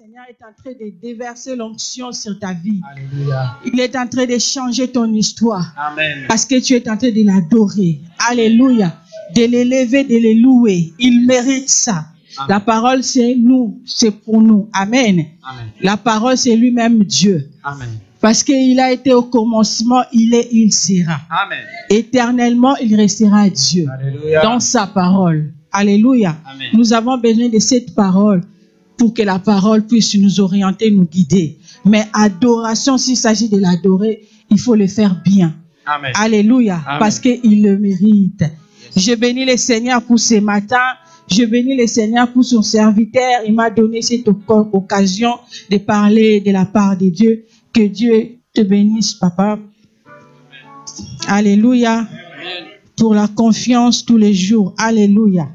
Seigneur est en train de déverser l'onction sur ta vie. Alléluia. Il est en train de changer ton histoire. Amen. Parce que tu es en train de l'adorer. Alléluia. De l'élever, de le louer. Il mérite ça. Amen. La parole, c'est nous. C'est pour nous. Amen. Amen. La parole, c'est lui-même Dieu. Amen. Parce qu'il a été au commencement, il est, il sera. Amen. Éternellement, il restera Dieu. Alléluia. Dans sa parole. Alléluia. Amen. Nous avons besoin de cette parole pour que la parole puisse nous orienter, nous guider. Mais adoration, s'il s'agit de l'adorer, il faut le faire bien. Amen. Alléluia. Amen. Parce qu'il le mérite. Je bénis le Seigneur pour ce matin. Je bénis le Seigneur pour son serviteur. Il m'a donné cette occasion de parler de la part de Dieu. Que Dieu te bénisse, papa. Alléluia. Amen. Pour la confiance tous les jours. Alléluia.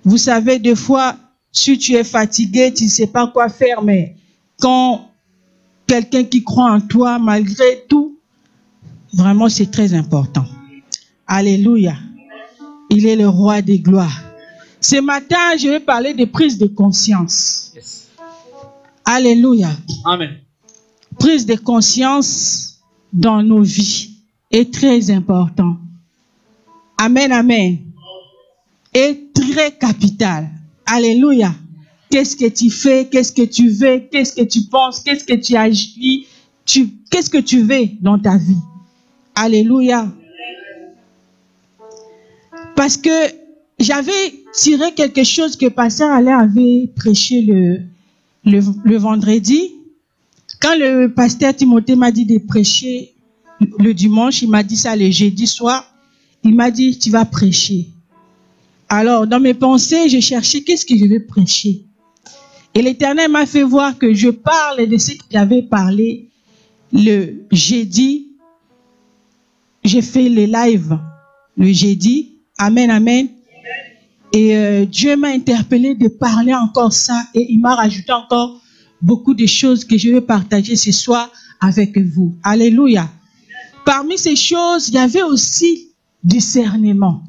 Vous savez, des fois, si tu es fatigué, tu ne sais pas quoi faire, mais quand quelqu'un qui croit en toi, malgré tout, vraiment, c'est très important. Alléluia. Il est le roi des gloires. Ce matin, je vais parler de prise de conscience. Yes. Alléluia. Amen. Prise de conscience dans nos vies est très important. Amen, amen. Est très capital. Alléluia. Qu'est-ce que tu fais? Qu'est-ce que tu veux? Qu'est-ce que tu penses? Qu'est-ce que tu agis? Qu'est-ce que tu veux dans ta vie? Alléluia. Parce que j'avais tiré quelque chose que Pasteur Alain avait prêché le vendredi. Quand le pasteur Timothée m'a dit de prêcher le dimanche, il m'a dit ça le jeudi soir. Il m'a dit, tu vas prêcher. Alors, dans mes pensées, j'ai cherché qu'est-ce que je vais prêcher. Et l'Éternel m'a fait voir que je parle de ce que j'avais parlé le jeudi. J'ai fait les lives le jeudi. Amen, amen. Et Dieu m'a interpellé de parler encore ça. Et il m'a rajouté encore beaucoup de choses que je vais partager ce soir avec vous. Alléluia. Parmi ces choses, il y avait aussi discernement.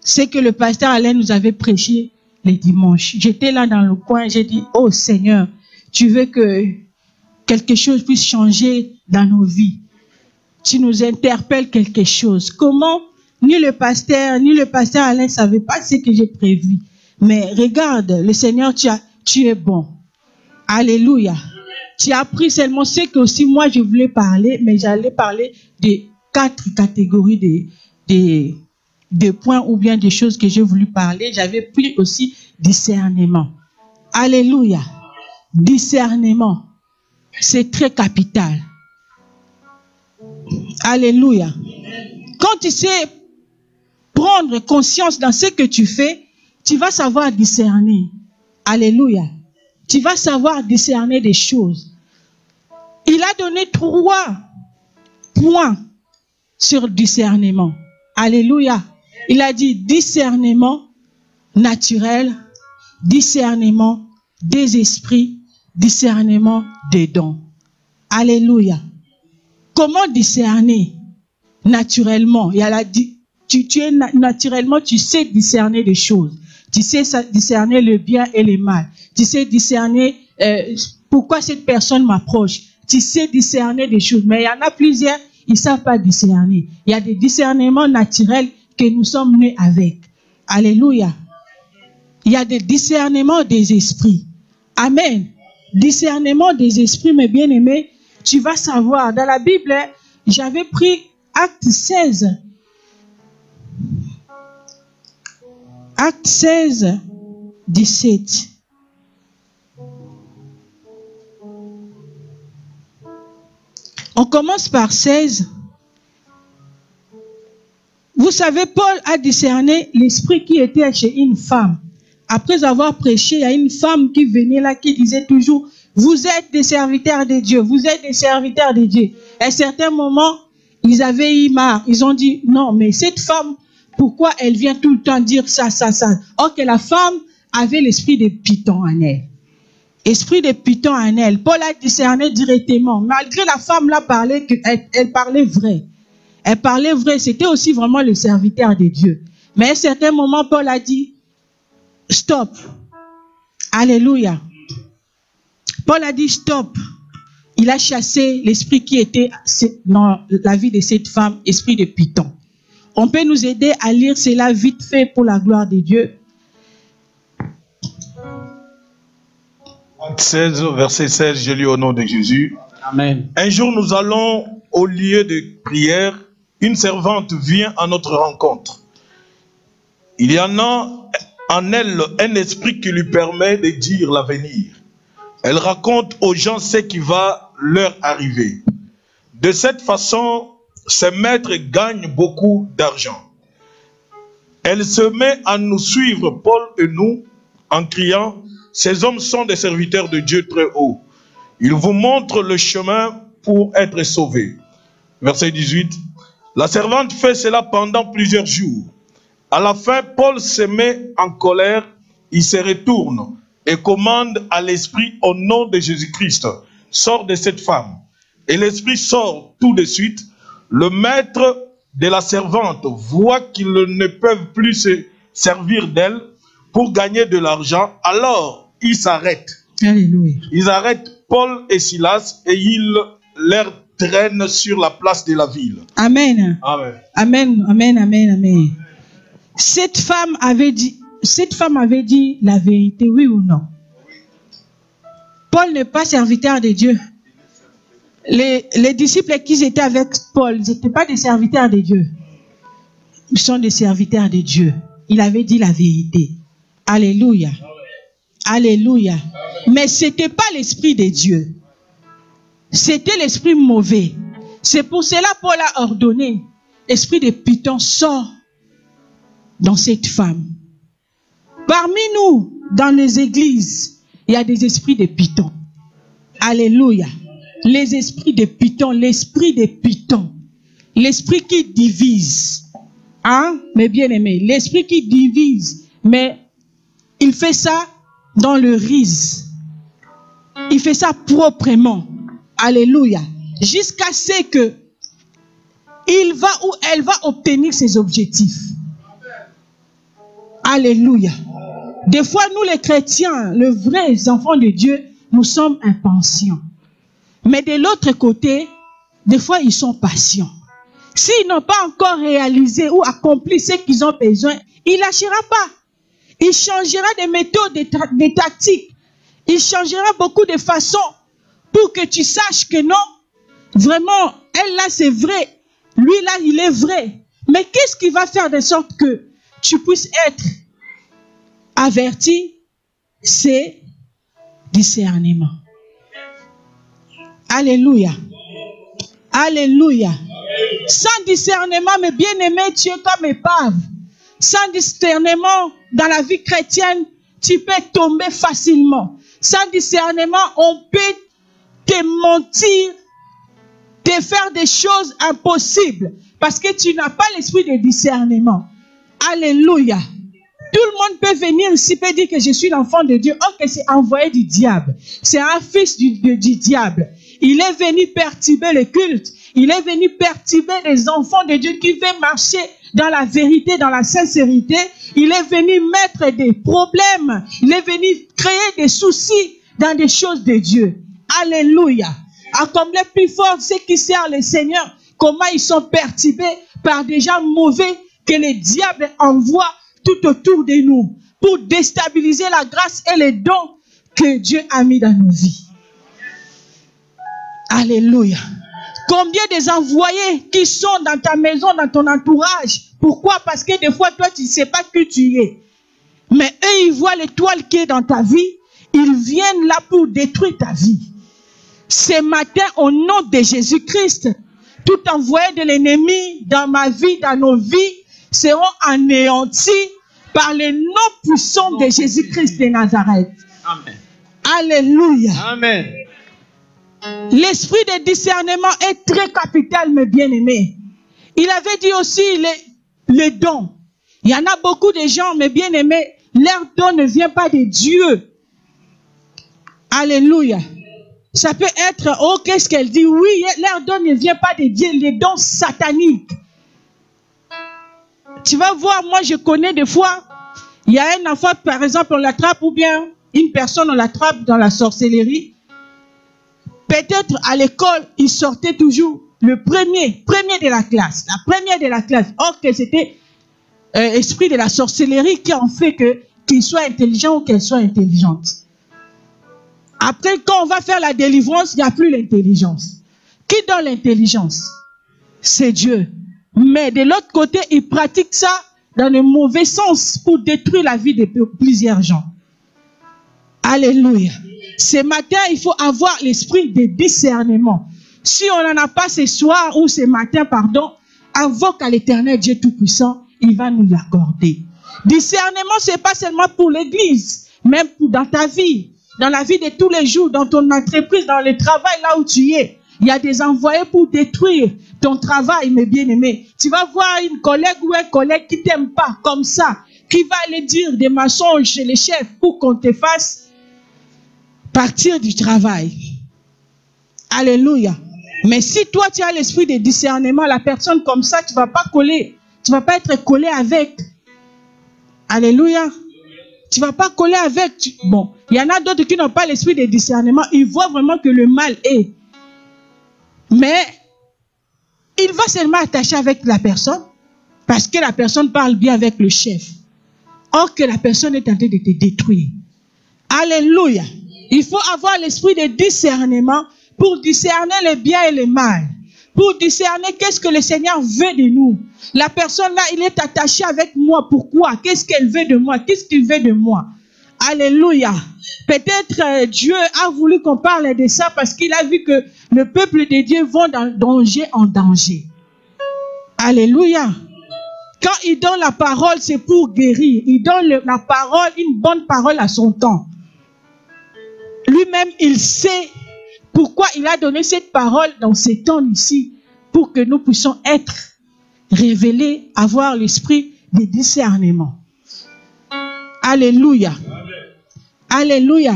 C'est que le pasteur Alain nous avait prêché les dimanches. J'étais là dans le coin, j'ai dit, oh Seigneur, tu veux que quelque chose puisse changer dans nos vies. Tu nous interpelles quelque chose. Comment? Ni le pasteur Alain ne savait pas ce que j'ai prévu. Mais regarde, le Seigneur, tu es bon. Alléluia. Tu as appris seulement ce que aussi moi je voulais parler, mais j'allais parler de 4 catégories de points ou bien des choses que j'ai voulu parler. J'avais pris aussi discernement. Alléluia. Discernement. C'est très capital. Alléluia. Quand tu sais prendre conscience dans ce que tu fais, tu vas savoir discerner. Alléluia. Tu vas savoir discerner des choses. Il a donné 3 points sur discernement. Alléluia. Il a dit discernement naturel, discernement des esprits, discernement des dons. Alléluia. Comment discerner naturellement? Il y a naturellement, tu sais discerner des choses. Tu sais discerner le bien et le mal. Tu sais discerner pourquoi cette personne m'approche. Tu sais discerner des choses. Mais il y en a plusieurs, ils ne savent pas discerner. Il y a des discernements naturels que nous sommes nés avec. Alléluia. Il y a des discernements des esprits. Amen. Discernement des esprits, mes bien-aimés, tu vas savoir. Dans la Bible, j'avais pris Acte 16. Acte 16, 17. On commence par 16. Vous savez, Paul a discerné l'esprit qui était chez une femme. Après avoir prêché, il y a une femme qui venait là, qui disait toujours, vous êtes des serviteurs de Dieu, vous êtes des serviteurs de Dieu. À un certain moment, ils avaient eu marre. Ils ont dit, non, mais cette femme, pourquoi elle vient tout le temps dire ça, ça, ça? Or que la femme avait l'esprit de Python en elle. Esprit de Python en elle. Paul a discerné directement. Malgré la femme là parlait, elle parlait vrai. Elle parlait vrai. C'était aussi vraiment le serviteur de Dieu. Mais à un certain moment, Paul a dit, stop. Alléluia. Paul a dit stop. Il a chassé l'esprit qui était dans la vie de cette femme, esprit de Python. On peut nous aider à lire cela vite fait pour la gloire de Dieu. Acte 16, verset 16, je lis au nom de Jésus. Amen. Un jour, nous allons au lieu de prière. Une servante vient à notre rencontre. Il y en a en elle un esprit qui lui permet de dire l'avenir. Elle raconte aux gens ce qui va leur arriver. De cette façon, ses maîtres gagnent beaucoup d'argent. Elle se met à nous suivre, Paul et nous, en criant, « Ces hommes sont des serviteurs de Dieu très haut. Ils vous montrent le chemin pour être sauvés. » Verset 18. La servante fait cela pendant plusieurs jours. À la fin, Paul se met en colère, il se retourne et commande à l'esprit au nom de Jésus-Christ, « Sors de cette femme. » Et l'esprit sort tout de suite. Le maître de la servante voit qu'ils ne peuvent plus se servir d'elle pour gagner de l'argent. Alors, ils s'arrêtent. Alléluia. Ils arrêtent Paul et Silas et ils les traînent sur la place de la ville. Amen. Amen. Amen, amen, amen, amen. Cette femme avait dit la vérité, oui ou non? Paul n'est pas serviteur de Dieu. Les disciples qui étaient avec Paul, ils n'étaient pas des serviteurs de Dieu. Ils sont des serviteurs de Dieu. Il avait dit la vérité. Alléluia. Alléluia. Mais ce n'était pas l'esprit de Dieu. C'était l'esprit mauvais. C'est pour cela Paul a ordonné, l'esprit de Python sort dans cette femme. Parmi nous, dans les églises, il y a des esprits de Python. Alléluia. Les esprits de Python, l'esprit de Python, l'esprit qui divise. Hein, mes bien-aimés, l'esprit qui divise, mais il fait ça dans le risque. Il fait ça proprement. Alléluia. Jusqu'à ce que il va ou elle va obtenir ses objectifs. Alléluia. Des fois, nous les chrétiens, les vrais enfants de Dieu, nous sommes impatients. Mais de l'autre côté, des fois, ils sont patients. S'ils n'ont pas encore réalisé ou accompli ce qu'ils ont besoin, il ne lâchera pas. Il changera des méthodes, des tactiques. Il changera beaucoup de façons pour que tu saches que non, vraiment, elle là, c'est vrai. Lui là, il est vrai. Mais qu'est-ce qui va faire de sorte que tu puisses être averti? C'est discernement. Alléluia. Alléluia. Sans discernement, mes bien-aimés, tu es comme épave. Sans discernement, dans la vie chrétienne, tu peux tomber facilement. Sans discernement, on peut te mentir, te faire des choses impossibles. Parce que tu n'as pas l'esprit de discernement. Alléluia. Tout le monde peut venir ici et dire que je suis l'enfant de Dieu. Oh, que c'est envoyé du diable. C'est un fils du diable. Il est venu perturber le culte. Il est venu perturber les enfants de Dieu qui veulent marcher dans la vérité, dans la sincérité. Il est venu mettre des problèmes. Il est venu créer des soucis dans des choses de Dieu. Alléluia. À combler plus fort ceux qui servent le Seigneur, comment ils sont perturbés par des gens mauvais que le diable envoie tout autour de nous pour déstabiliser la grâce et les dons que Dieu a mis dans nos vies. Alléluia. Combien des envoyés qui sont dans ta maison, dans ton entourage? Pourquoi? Parce que des fois, toi, tu ne sais pas qui tu es. Mais eux, ils voient l'étoile qui est dans ta vie. Ils viennent là pour détruire ta vie. Ce matin, au nom de Jésus-Christ, tout envoyé de l'ennemi dans ma vie, dans nos vies, seront anéantis par le nom puissant de Jésus-Christ de Nazareth. Amen. Alléluia. Amen. L'esprit de discernement est très capital, mes bien-aimés. Il avait dit aussi les dons. Il y en a beaucoup de gens, mes bien-aimés, leur don ne vient pas de Dieu. Alléluia. Ça peut être, oh, qu'est-ce qu'elle dit? Oui, leur don ne vient pas de Dieu, les dons sataniques. Tu vas voir, moi je connais des fois, il y a un enfant, par exemple, on l'attrape, ou bien une personne, on l'attrape dans la sorcellerie. Peut-être à l'école, il sortait toujours le premier de la classe, la première de la classe. Or que c'était esprit de la sorcellerie qui en fait qu'il soit intelligent ou qu'elle soit intelligente. Après, quand on va faire la délivrance, il n'y a plus l'intelligence. Qui donne l'intelligence? C'est Dieu. Mais de l'autre côté, il pratique ça dans le mauvais sens pour détruire la vie de plusieurs gens. Alléluia. Ce matin, il faut avoir l'esprit de discernement. Si on n'en a pas ce soir ou ce matin, pardon, invoque à l'Éternel Dieu Tout-Puissant, il va nous l'accorder. Discernement, ce n'est pas seulement pour l'église, même dans ta vie, dans la vie de tous les jours, dans ton entreprise, dans le travail, là où tu es. Il y a des envoyés pour détruire ton travail, mes bien-aimés. Tu vas voir une collègue ou un collègue qui ne t'aime pas comme ça, qui va aller dire des mensonges chez les chefs pour qu'on te fasse partir du travail. Alléluia. Mais si toi, tu as l'esprit de discernement, la personne comme ça, tu ne vas pas coller. Tu ne vas pas être collé avec. Alléluia. Tu ne vas pas coller avec. Bon, il y en a d'autres qui n'ont pas l'esprit de discernement. Ils voient vraiment que le mal est. Mais il va seulement attacher avec la personne parce que la personne parle bien avec le chef. Or que la personne est en train de te détruire. Alléluia. Il faut avoir l'esprit de discernement pour discerner le bien et le mal. Pour discerner qu'est-ce que le Seigneur veut de nous. La personne là, il est attaché avec moi. Pourquoi? Qu'est-ce qu'elle veut de moi? Qu'est-ce qu'il veut de moi? Alléluia. Peut-être Dieu a voulu qu'on parle de ça parce qu'il a vu que le peuple de Dieu va d'un danger en danger. Alléluia. Quand il donne la parole, c'est pour guérir. Il donne la parole, une bonne parole à son temps. Lui-même, il sait pourquoi il a donné cette parole dans ces temps ici, pour que nous puissions être révélés, avoir l'esprit de discernement. Alléluia. Alléluia.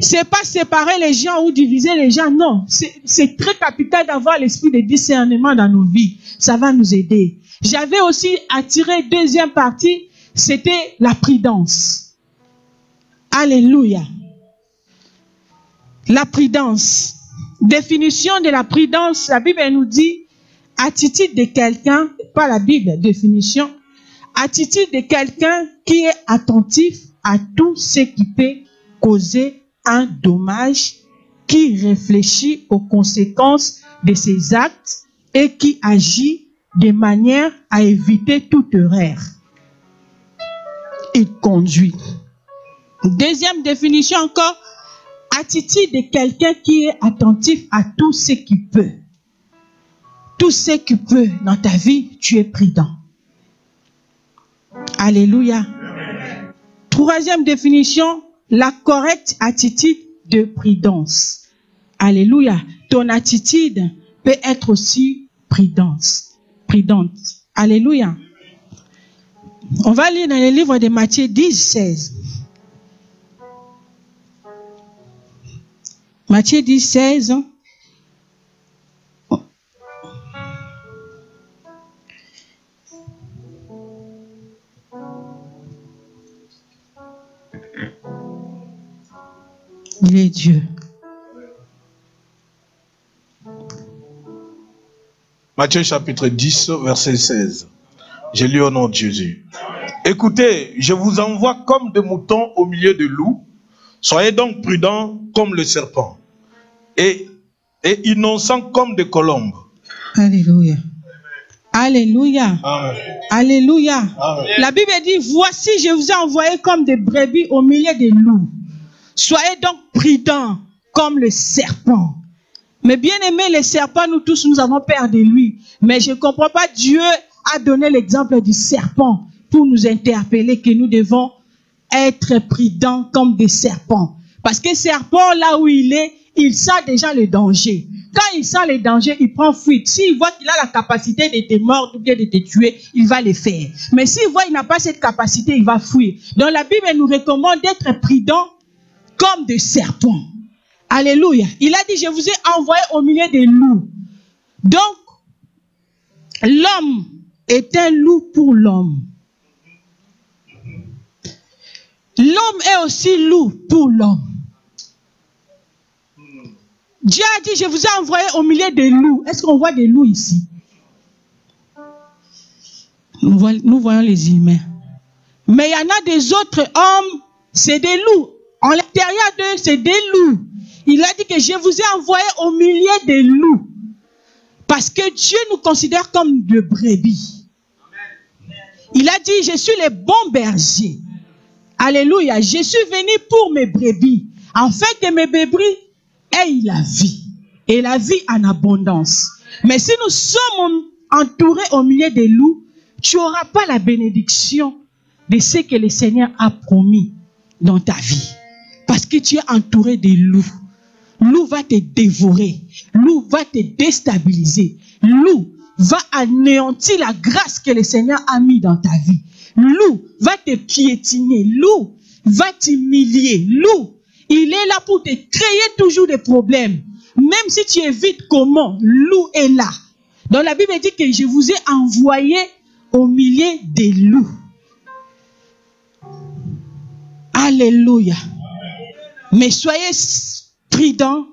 C'est pas séparer les gens ou diviser les gens, non. C'est très capital d'avoir l'esprit de discernement dans nos vies. Ça va nous aider. J'avais aussi attiré deuxième partie, c'était la prudence. Alléluia. La prudence. Définition de la prudence, la Bible nous dit attitude de quelqu'un, pas la Bible, définition, attitude de quelqu'un qui est attentif à tout ce qui peut causer un dommage, qui réfléchit aux conséquences de ses actes et qui agit de manière à éviter toute erreur. Il conduit. Deuxième définition encore, attitude de quelqu'un qui est attentif à tout ce qu'il peut. Tout ce qu'il peut dans ta vie, tu es prudent. Alléluia. Troisième définition, la correcte attitude de prudence. Alléluia. Ton attitude peut être aussi prudente. Alléluia. On va lire dans le livre de Matthieu 10, 16. Matthieu 10, 16. Il est Dieu. Matthieu chapitre 10, verset 16. J'ai lu au nom de Jésus. Écoutez, je vous envoie comme des moutons au milieu de loups. Soyez donc prudents comme le serpent et innocents comme des colombes. Alléluia. Alléluia. Amen. Alléluia. Amen. La Bible dit, voici, je vous ai envoyé comme des brebis au milieu des loups. Soyez donc prudents comme le serpent. Mais bien aimé, le serpent, nous tous, nous avons peur de lui. Mais je ne comprends pas, Dieu a donné l'exemple du serpent pour nous interpeller que nous devons être prudents comme des serpents. Parce que le serpent, là où il est, il sent déjà le danger. Quand il sent le danger, il prend fuite. S'il voit qu'il a la capacité de te mordre ou bien de te tuer, il va le faire. Mais s'il voit qu'il n'a pas cette capacité, il va fuir. Donc la Bible nous recommande d'être prudents comme des serpents. Alléluia. Il a dit, je vous ai envoyé au milieu des loups. Donc, l'homme est un loup pour l'homme. L'homme est aussi loup pour l'homme. Dieu a dit, je vous ai envoyé au milieu des loups. Est-ce qu'on voit des loups ici? Nous voyons les humains. Mais il y en a des autres hommes, c'est des loups. En l'intérieur d'eux, c'est des loups. Il a dit que je vous ai envoyé au milieu des loups. Parce que Dieu nous considère comme de brebis. Il a dit, je suis le bon berger. Alléluia. Je suis venu pour mes brebis. En fait, que mes brebis aient la vie. Et la vie en abondance. Mais si nous sommes entourés au milieu des loups, tu n'auras pas la bénédiction de ce que le Seigneur a promis dans ta vie. Parce que tu es entouré de loups. Loup va te dévorer. Loup va te déstabiliser. Loup va anéantir la grâce que le Seigneur a mis dans ta vie. Loup va te piétiner. Loup va t'humilier. Loup, il est là pour te créer toujours des problèmes. Même si tu évites comment, loup est là. Donc la Bible dit que je vous ai envoyé au milieu des loups. Alléluia. Mais soyez prudents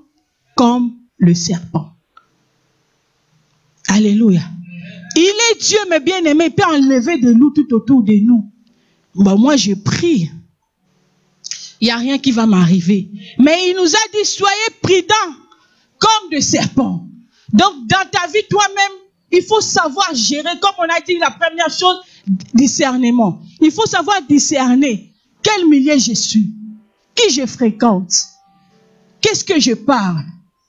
comme le serpent. Alléluia. Il est Dieu, mes bien-aimés, il peut enlever de loups tout autour de nous. Bon, moi, je prie. Il n'y a rien qui va m'arriver. Mais il nous a dit, soyez prudents comme des serpents. Donc, dans ta vie, toi-même, il faut savoir gérer, comme on a dit, la première chose, discernement. Il faut savoir discerner quel milieu je suis, qui je fréquente, qu'est-ce que je parle.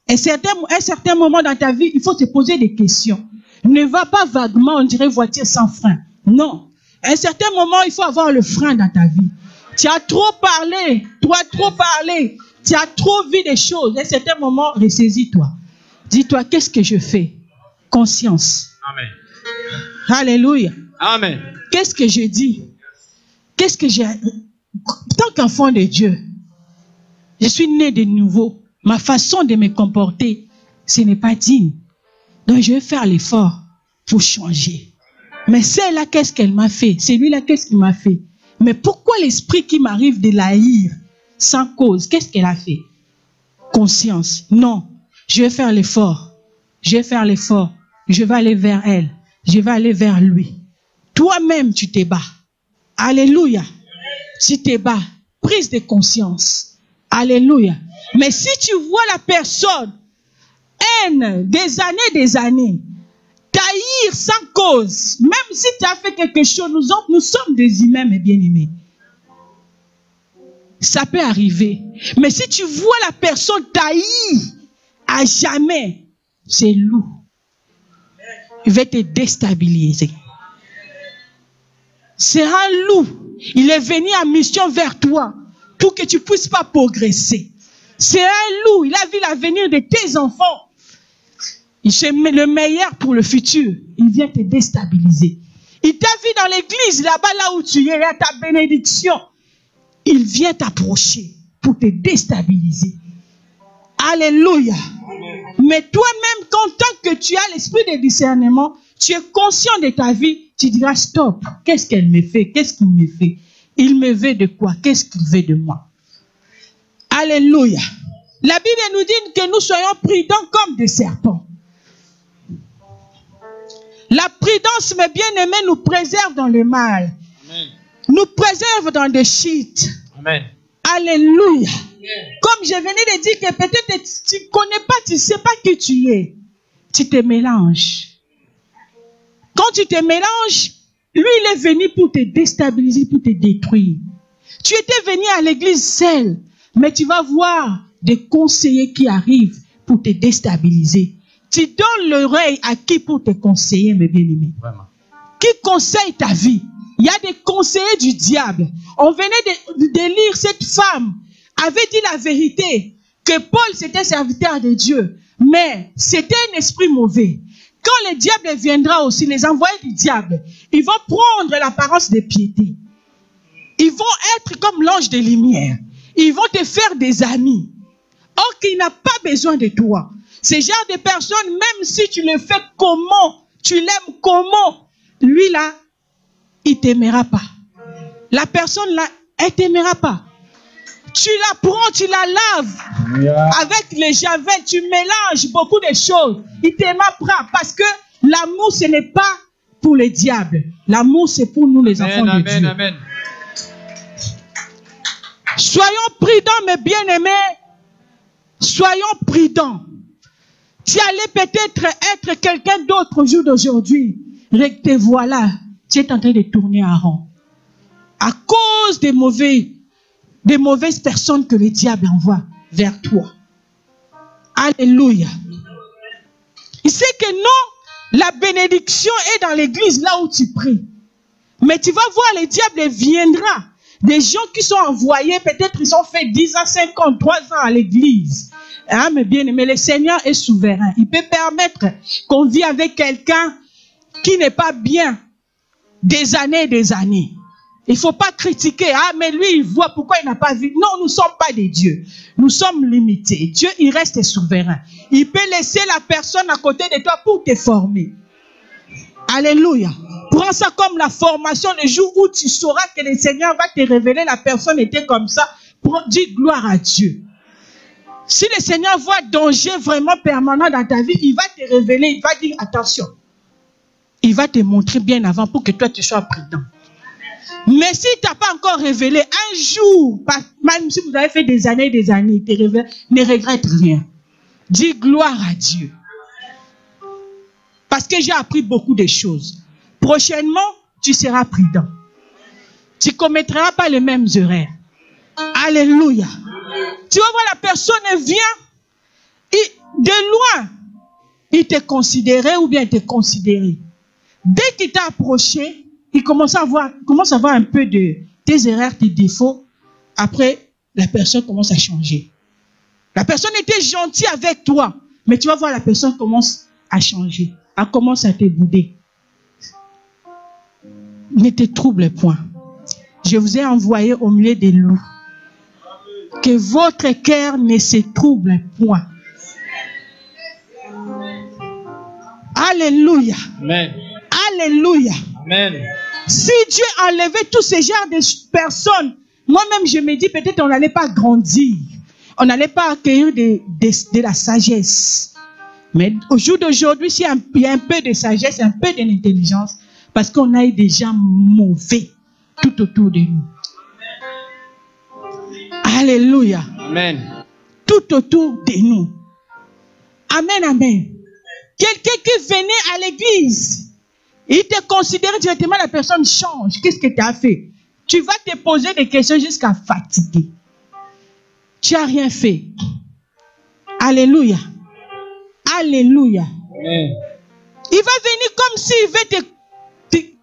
À un certain moment dans ta vie, il faut te poser des questions. Ne va pas vaguement, on dirait voiture sans frein. Non. À un certain moment, il faut avoir le frein dans ta vie. Tu as trop parlé, tu as trop vu des choses. À un certain moment, ressaisis-toi. Dis-toi, qu'est-ce que je fais? Conscience. Amen. Alléluia. Amen. Qu'est-ce que je dis? Qu'est-ce que j'ai... Tant qu'enfant de Dieu, je suis né de nouveau. Ma façon de me comporter, ce n'est pas digne. Donc je vais faire l'effort pour changer. Mais celle-là, qu'est-ce qu'elle m'a fait? Celui-là, qu'est-ce qu'il m'a fait? Mais pourquoi l'esprit qui m'arrive de la haïr sans cause, qu'est-ce qu'elle a fait? Conscience. Non, je vais faire l'effort. Je vais faire l'effort. Je vais aller vers elle. Je vais aller vers lui. Toi-même, tu te bats. Alléluia. Tu te bats. Prise de conscience. Alléluia. Mais si tu vois la personne haine des années, taillir sans cause, même si tu as fait quelque chose, nous sommes des humains, mes bien-aimés. Ça peut arriver. Mais si tu vois la personne taillir à jamais, c'est loup. Il va te déstabiliser. C'est un loup. Il est venu en mission vers toi pour que tu ne puisses pas progresser. C'est un loup. Il a vu l'avenir de tes enfants. C'est le meilleur pour le futur. Il vient te déstabiliser. Il t'a vu dans l'église, là-bas, là où tu es, à ta bénédiction. Il vient t'approcher pour te déstabiliser. Alléluia. Mais toi-même, tant que tu as l'esprit de discernement, tu es conscient de ta vie, tu diras stop. Qu'est-ce qu'elle me fait? Qu'est-ce qu'il me fait? Il me veut de quoi? Qu'est-ce qu'il veut de moi? Alléluia. La Bible nous dit que nous soyons prudents comme des serpents. La prudence, mes bien-aimés, nous préserve dans le mal. Amen. Nous préserve dans des chutes. Amen. Alléluia. Amen. Comme je venais de dire que peut-être tu ne connais pas, tu ne sais pas qui tu es. Tu te mélanges. Quand tu te mélanges, lui, il est venu pour te déstabiliser, pour te détruire. Tu étais venu à l'église seul, mais tu vas voir des conseillers qui arrivent pour te déstabiliser. Tu donnes l'oreille à qui pour te conseiller, mes bien-aimés? Vraiment. Qui conseille ta vie? Il y a des conseillers du diable. On venait de lire, cette femme avait dit la vérité, que Paul c'était serviteur de Dieu, mais c'était un esprit mauvais. Quand le diable viendra aussi, les envoyés du diable, ils vont prendre l'apparence de piété. Ils vont être comme l'ange de lumière. Ils vont te faire des amis. Or qu'il n'a pas besoin de toi. Ce genre de personnes, même si tu le fais comment, tu l'aimes comment, lui là, il ne t'aimera pas. La personne là, elle ne t'aimera pas. Tu la prends, tu la laves avec les javel, tu mélanges beaucoup de choses. Il te m'apprend parce que l'amour, ce n'est pas pour le diable. L'amour, c'est pour nous, les enfants de Dieu. Amen. Soyons prudents, mes bien-aimés. Soyons prudents. Tu allais peut-être être quelqu'un d'autre au jour d'aujourd'hui. Te voilà. Tu es en train de tourner en rond. À cause des mauvaises personnes que le diable envoie vers toi. Alléluia. Il sait que non, la bénédiction est dans l'église, là où tu pries. Mais tu vas voir, le diable viendra. Des gens qui sont envoyés, peut-être ils ont fait 10 ans, 5 ans, 3 ans à l'église. Hein, mais bien aimé, le Seigneur est souverain. Il peut permettre qu'on vit avec quelqu'un qui n'est pas bien des années et des années. Il ne faut pas critiquer. Ah, mais lui, il voit pourquoi il n'a pas vu. Non, nous ne sommes pas des dieux. Nous sommes limités. Dieu, il reste souverain. Il peut laisser la personne à côté de toi pour te former. Alléluia. Prends ça comme la formation, le jour où tu sauras que le Seigneur va te révéler la personne était comme ça. Dis gloire à Dieu. Si le Seigneur voit danger vraiment permanent dans ta vie, il va te révéler, il va dire attention. Il va te montrer bien avant pour que toi tu sois prudent. Mais s'il ne t'a pas encore révélé, un jour, même si vous avez fait des années, il te révèle, ne regrette rien. Dis gloire à Dieu. Parce que j'ai appris beaucoup de choses. Prochainement, tu seras prudent. Tu ne commettras pas les mêmes erreurs. Alléluia. Tu vas voir la personne, elle vient, et de loin, il te considérait ou bien il te considérait. Dès qu'il t'a approché, il commence à voir un peu de tes erreurs, tes défauts. Après, la personne commence à changer. La personne était gentille avec toi, mais tu vas voir la personne commence à changer. Elle commence à te bouder. Ne te trouble point. Je vous ai envoyé au milieu des loups. Que votre cœur ne se trouble point. Alléluia. Amen. Alléluia. Amen. Si Dieu enlevait tous ces genres de personnes, moi-même je me dis peut-être on n'allait pas grandir. On n'allait pas accueillir de la sagesse. Mais au jour d'aujourd'hui, s'il y a un peu de sagesse, un peu d'intelligence, parce qu'on a eu des gens mauvais tout autour de nous. Alléluia. Amen. Tout autour de nous. Amen, amen. Quelqu'un qui venait à l'église, il te considère directement, la personne change. Qu'est-ce que tu as fait? Tu vas te poser des questions jusqu'à fatiguer. Tu n'as rien fait. Alléluia. Alléluia. Amen. Il va venir comme s'il veut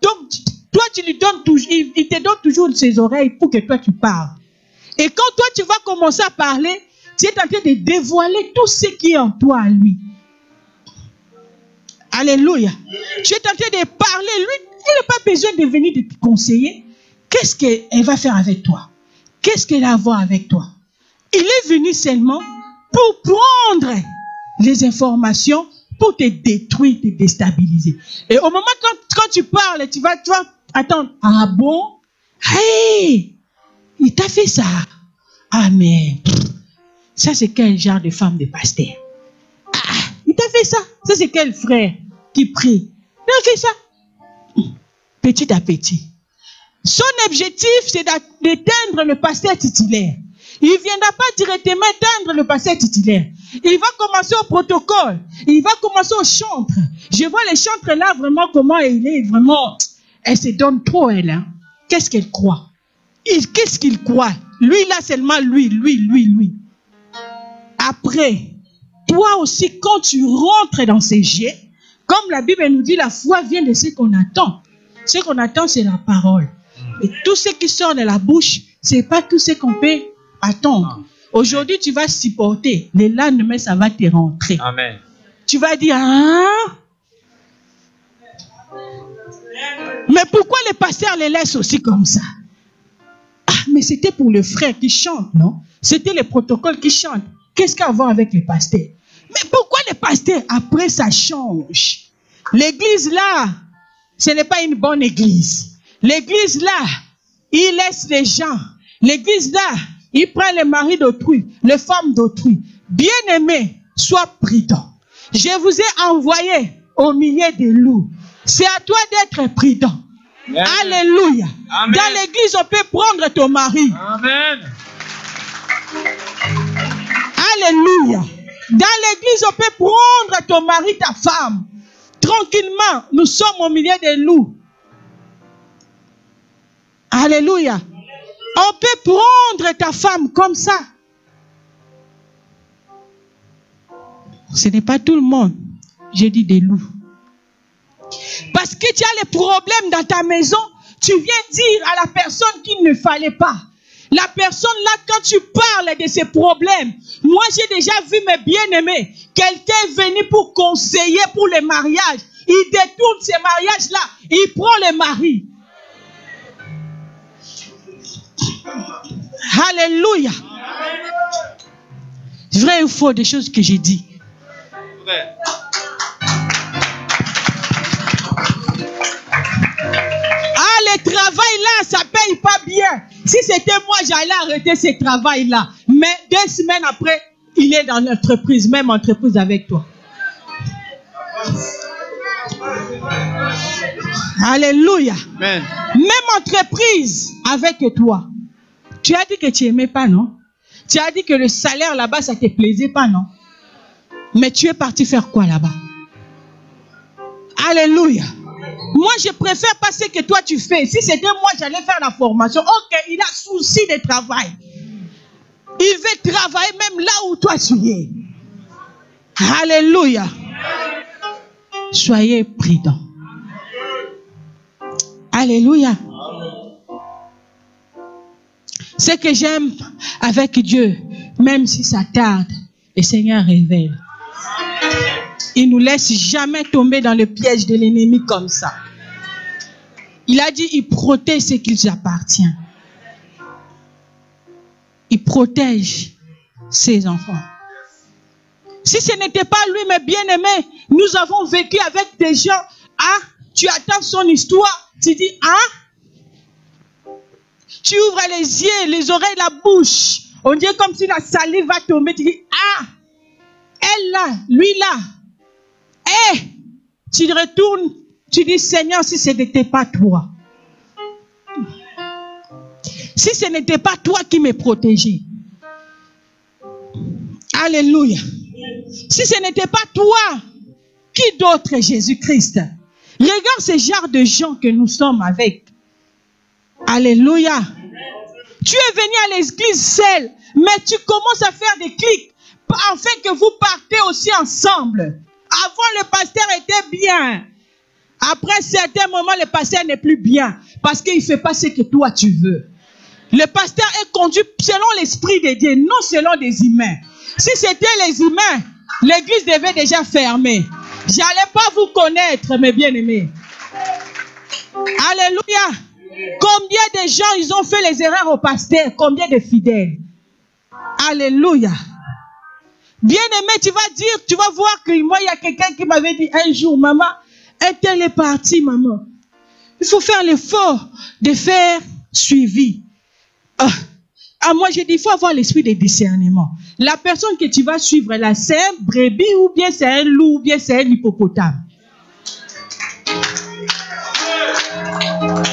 donc, toi, tu lui donnes toujours, il te donne toujours ses oreilles pour que toi tu parles. Et quand toi tu vas commencer à parler, tu es en train de dévoiler tout ce qui est en toi à lui. Alléluia. Tu es en train de parler, lui, il n'a pas besoin de venir de te conseiller. Qu'est-ce qu'elle va faire avec toi? Qu'est-ce qu'elle a à voir avec toi? Il est venu seulement pour prendre les informations, pour te détruire, te déstabiliser. Et au moment quand tu parles, tu vas attendre. Ah bon? Hey! Il t'a fait ça. Ah mais, ça c'est quel genre de femme de pasteur? Ah, il t'a fait ça. Ça c'est quel frère qui prie? Il a fait ça. Petit à petit. Son objectif c'est d'éteindre le pasteur titulaire. Il ne viendra pas directement éteindre le pasteur titulaire. Il va commencer au protocole. Il va commencer au chantre. Je vois les chantres là vraiment comment il est vraiment. Elle se donne trop elle. Hein. Qu'est-ce qu'elle croit? Qu'est-ce qu'il croit? Lui là seulement lui. Après, toi aussi quand tu rentres dans ces jets, comme la Bible nous dit, la foi vient de ce qu'on attend. Ce qu'on attend c'est la parole. Et tout ce qui sort de la bouche, c'est pas tout ce qu'on peut attendre. Aujourd'hui, tu vas supporter. Le lendemain, ça va te rentrer. Amen. Tu vas dire, ah. Mais pourquoi les pasteurs les laissent aussi comme ça? Ah, mais c'était pour le frère qui chante, non? C'était le protocole qui chante. Qu'est-ce qu'il y a à voir avec les pasteurs? Mais pourquoi les pasteurs, après, ça change? L'église là, ce n'est pas une bonne église. L'église là, il laisse les gens. L'église là, il prend le mari d'autrui, les femmes d'autrui. Bien-aimés, sois prudent. Je vous ai envoyé au milieu des loups. C'est à toi d'être prudent. Amen. Alléluia. Amen. Dans l'église, on peut prendre ton mari. Amen. Alléluia. Dans l'église, on peut prendre ton mari, ta femme. Tranquillement, nous sommes au milieu des loups. Alléluia. On peut prendre ta femme comme ça. Ce n'est pas tout le monde. J'ai dit des loups. Parce que tu as les problèmes dans ta maison, tu viens dire à la personne qu'il ne fallait pas. La personne là, quand tu parles de ses problèmes, moi j'ai déjà vu mes bien-aimés, quelqu'un est venu pour conseiller pour les mariages. Il détourne ces mariages-là, il prend les maris. Alléluia. Vrai ou faux des choses que j'ai dit? Vrai. Ah, le travail là, ça paye pas bien. Si c'était moi, j'allais arrêter ce travail-là. Mais 2 semaines après, il est dans l'entreprise, même entreprise avec toi. Alléluia. Amen. Même entreprise avec toi. Tu as dit que tu n'aimais pas, non? Tu as dit que le salaire là-bas, ça ne te plaisait pas, non? Mais tu es parti faire quoi là-bas? Alléluia. Moi, je préfère pas ce que toi tu fais. Si c'était moi, j'allais faire la formation. Ok, il a souci de travail. Il veut travailler même là où toi tu es. Alléluia. Soyez prudents. Alléluia. Ce que j'aime avec Dieu, même si ça tarde, le Seigneur révèle. Il ne nous laisse jamais tomber dans le piège de l'ennemi comme ça. Il a dit, il protège ce qui lui appartient. Il protège ses enfants. Si ce n'était pas lui, mes bien-aimés, nous avons vécu avec des gens. Ah, tu attends son histoire, tu dis, ah, tu ouvres les yeux, les oreilles, la bouche. On dirait comme si la salive va tomber. Tu dis, ah, elle là, lui là. Eh, tu retournes, tu dis, Seigneur, si ce n'était pas toi. Si ce n'était pas toi qui me protégeais. Alléluia. Si ce n'était pas toi, qui d'autre Jésus-Christ? Regarde ce genre de gens que nous sommes avec. Alléluia. Tu es venu à l'église seul, mais tu commences à faire des clics afin que vous partez aussi ensemble. Avant, le pasteur était bien. Après un certain moment, le pasteur n'est plus bien. Parce qu'il ne fait pas ce que toi tu veux. Le pasteur est conduit selon l'esprit de Dieu, non selon des humains. Si c'était les humains, l'église devait déjà fermer. Je n'allais pas vous connaître, mes bien-aimés. Alléluia. Combien de gens ils ont fait les erreurs au pasteur? Combien de fidèles? Alléluia. Bien-aimé, tu vas dire, tu vas voir que moi, il y a quelqu'un qui m'avait dit un jour, maman, elle est partie, maman. Il faut faire l'effort de faire suivi. Moi, j'ai dit, il faut avoir l'esprit de discernement. La personne que tu vas suivre là, c'est un brebis ou bien c'est un loup ou bien c'est un hippopotame.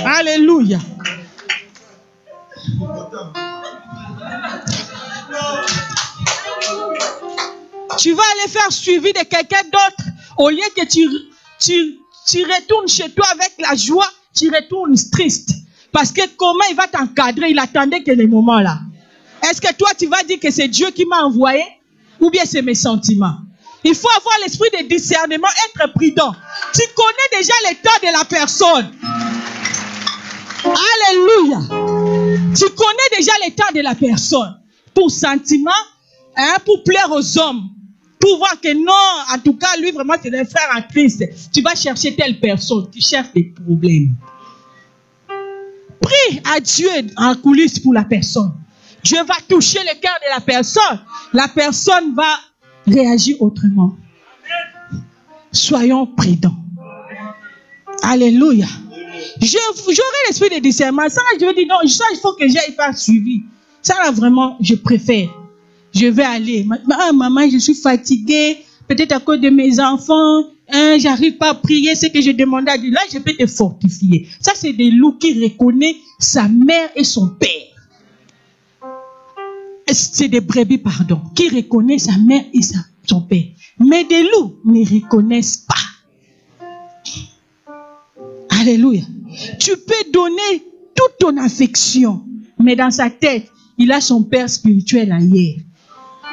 Alléluia. Tu vas aller faire suivi de quelqu'un d'autre. Au lieu que tu retournes chez toi avec la joie, tu retournes triste. Parce que comment il va t'encadrer? Il attendait que les moments là. Est-ce que toi tu vas dire que c'est Dieu qui m'a envoyé? Ou bien c'est mes sentiments? Il faut avoir l'esprit de discernement, être prudent. Tu connais déjà l'état de la personne. Alléluia. Tu connais déjà l'état de la personne. Pour sentiment, hein, pour plaire aux hommes. Pour voir que non, en tout cas, lui vraiment c'est un frère en Christ. Tu vas chercher telle personne, tu cherches des problèmes. Prie à Dieu en coulisses pour la personne. Dieu va toucher le cœur de la personne. La personne va réagir autrement. Soyons prudents. Alléluia. J'aurai l'esprit de discernement. Ça, je veux dire, non, ça, il faut que j'aille faire suivi. Ça là vraiment, je préfère. Je vais aller. Ah, maman, je suis fatiguée. Peut-être à cause de mes enfants. Hein, j'arrive pas à prier ce que je demandais à Dieu. Là, je peux te fortifier. Ça, c'est des loups qui reconnaissent sa mère et son père. C'est des brebis, pardon, qui reconnaissent sa mère et son père. Mais des loups ne reconnaissent pas. Alléluia. Tu peux donner toute ton affection, mais dans sa tête, il a son père spirituel ailleurs.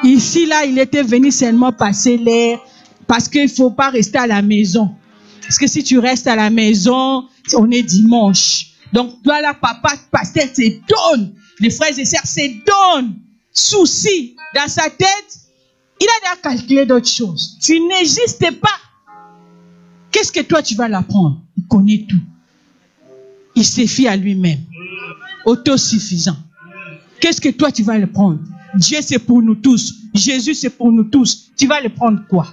Ici, là, il était venu seulement passer l'air parce qu'il ne faut pas rester à la maison. Parce que si tu restes à la maison, on est dimanche. Donc, toi, là, papa, pasteur, c'est donne. Les frères et sœurs, c'est donne. Souci. Dans sa tête, il a déjà calculé d'autres choses. Tu n'existes pas. Qu'est-ce que toi, tu vas l'apprendre? Il connaît tout. Il se fie à lui-même. Autosuffisant. Qu'est-ce que toi, tu vas le prendre? Dieu, c'est pour nous tous. Jésus, c'est pour nous tous. Tu vas le prendre quoi?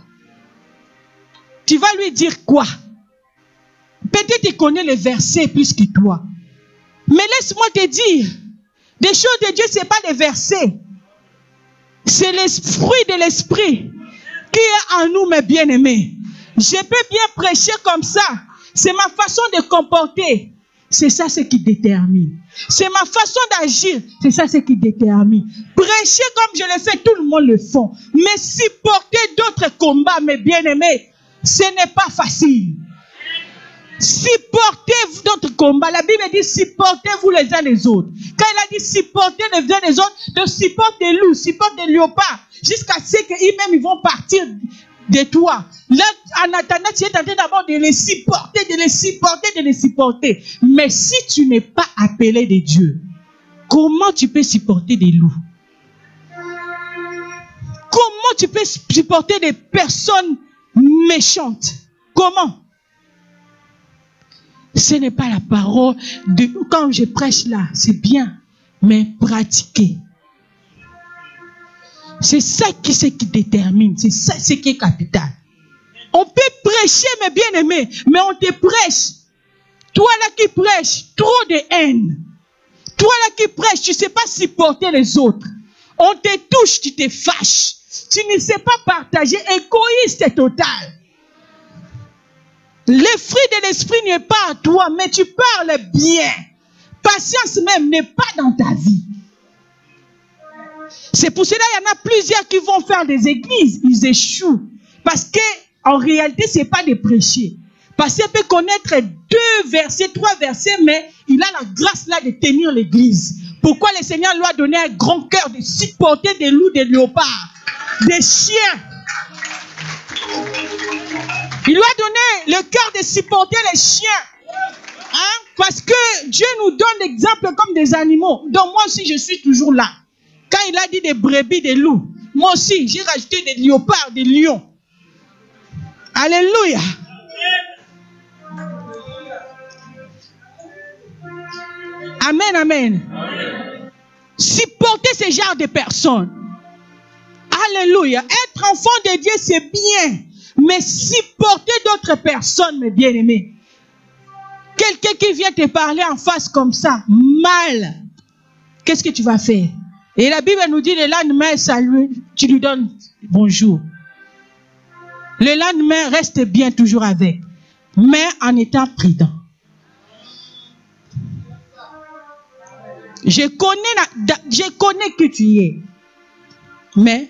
Tu vas lui dire quoi? Peut-être qu'il connaît les versets plus que toi. Mais laisse-moi te dire, des choses de Dieu, ce n'est pas des versets. C'est l'esprit de l'esprit qui est en nous, mes bien-aimés. Je peux bien prêcher comme ça. C'est ma façon de comporter. C'est ça ce qui détermine. C'est ma façon d'agir. C'est ça ce qui détermine. Prêcher comme je le fais, tout le monde le fait. Mais supporter d'autres combats, mes bien-aimés, ce n'est pas facile. Supportez d'autres combats. La Bible dit supportez-vous les uns les autres. Quand il a dit supportez les uns les autres, donc supporte des loups, supporte des léopards, jusqu'à ce qu'ils-mêmes ils vont partir de toi. Là, en attendant, tu es tenté d'abord de les supporter, de les supporter, de les supporter. Mais si tu n'es pas appelé de Dieu, comment tu peux supporter des loups? Comment tu peux supporter des personnes méchantes? Comment? Ce n'est pas la parole de quand je prêche là, c'est bien, mais pratiquer. C'est ça qui détermine, c'est ça ce qui est capital. On peut prêcher, mes bien-aimés, mais on te prêche. Toi là qui prêches, trop de haine. Toi là qui prêches, tu ne sais pas supporter les autres. On te touche, tu te fâches. Tu ne sais pas partager, égoïste total. Le fruit de l'esprit n'est pas à toi, mais tu parles bien. Patience même n'est pas dans ta vie. C'est pour cela qu'il y en a plusieurs qui vont faire des églises, ils échouent. Parce que en réalité, ce n'est pas des prêchers. Parce qu'il peut connaître 2 versets, 3 versets, mais il a la grâce là de tenir l'église. Pourquoi le Seigneur lui a donné un grand cœur de supporter des loups, des léopards, des chiens? Il lui a donné le cœur de supporter les chiens. Hein? Parce que Dieu nous donne l'exemple comme des animaux. Donc moi aussi, je suis toujours là. Quand il a dit des brebis, des loups, moi aussi, j'ai rajouté des léopards, des lions. Alléluia. Amen, amen. Supporter ce genre de personnes. Alléluia. Être enfant de Dieu, c'est bien. Mais supporter d'autres personnes, mes bien-aimés. Quelqu'un qui vient te parler en face comme ça, mal. Qu'est-ce que tu vas faire? Et la Bible nous dit le lendemain, salut, tu lui donnes bonjour. Le lendemain, reste bien toujours avec. Mais en étant prudent. Je connais que tu y es. Mais,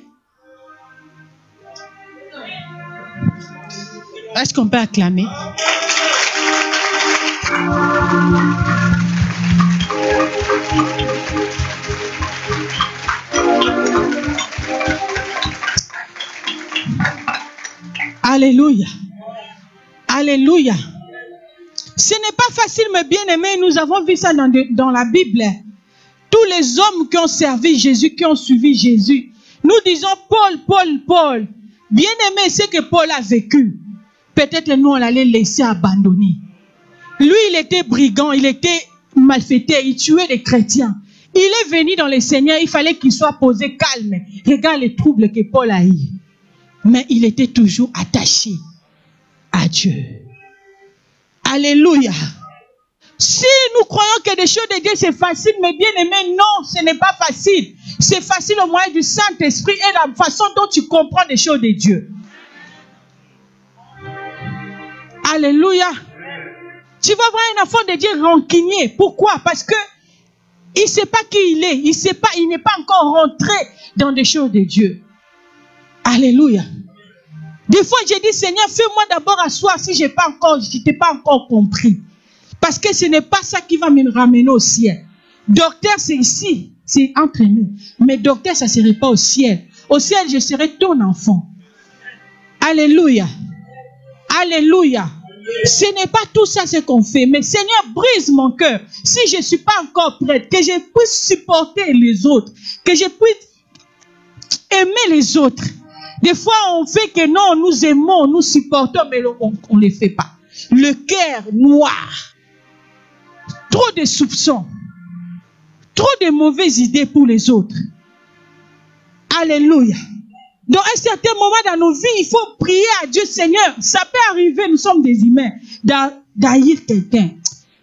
est-ce qu'on peut acclamer? Alléluia. Alléluia. Ce n'est pas facile, mes bien-aimés. Nous avons vu ça dans la Bible. Tous les hommes qui ont servi Jésus, qui ont suivi Jésus. Nous disons Paul. Bien-aimé, c'est que Paul a vécu. Peut-être nous, on allait laisser abandonner. Lui, il était brigand, il était malfaiteur, il tuait les chrétiens. Il est venu dans le Seigneur, il fallait qu'il soit posé calme. Regarde les troubles que Paul a eu. Mais il était toujours attaché à Dieu. Alléluia. Si nous croyons que des choses de Dieu c'est facile, mais bien aimé, non, ce n'est pas facile. C'est facile au moyen du Saint-Esprit et la façon dont tu comprends les choses de Dieu. Alléluia. Tu vas voir un enfant de Dieu rancunier. Pourquoi? Parce que il ne sait pas qui il est. Il n'est pas encore rentré dans des choses de Dieu. Alléluia. Des fois, j'ai dit, Seigneur, fais-moi d'abord asseoir si je n'ai pas encore compris. Parce que ce n'est pas ça qui va me ramener au ciel. Docteur, c'est ici. C'est entre nous. Mais docteur, ça ne serait pas au ciel. Au ciel, je serai ton enfant. Alléluia. Alléluia. Ce n'est pas tout ça ce qu'on fait. Mais Seigneur, brise mon cœur. Si je ne suis pas encore prête, que je puisse supporter les autres. Que je puisse aimer les autres. Des fois, on fait que non, nous aimons, nous supportons, mais on ne les fait pas. Le cœur noir. Trop de soupçons. Trop de mauvaises idées pour les autres. Alléluia. Dans un certain moment dans nos vies, il faut prier à Dieu, Seigneur. Ça peut arriver, nous sommes des humains, d'haïr quelqu'un.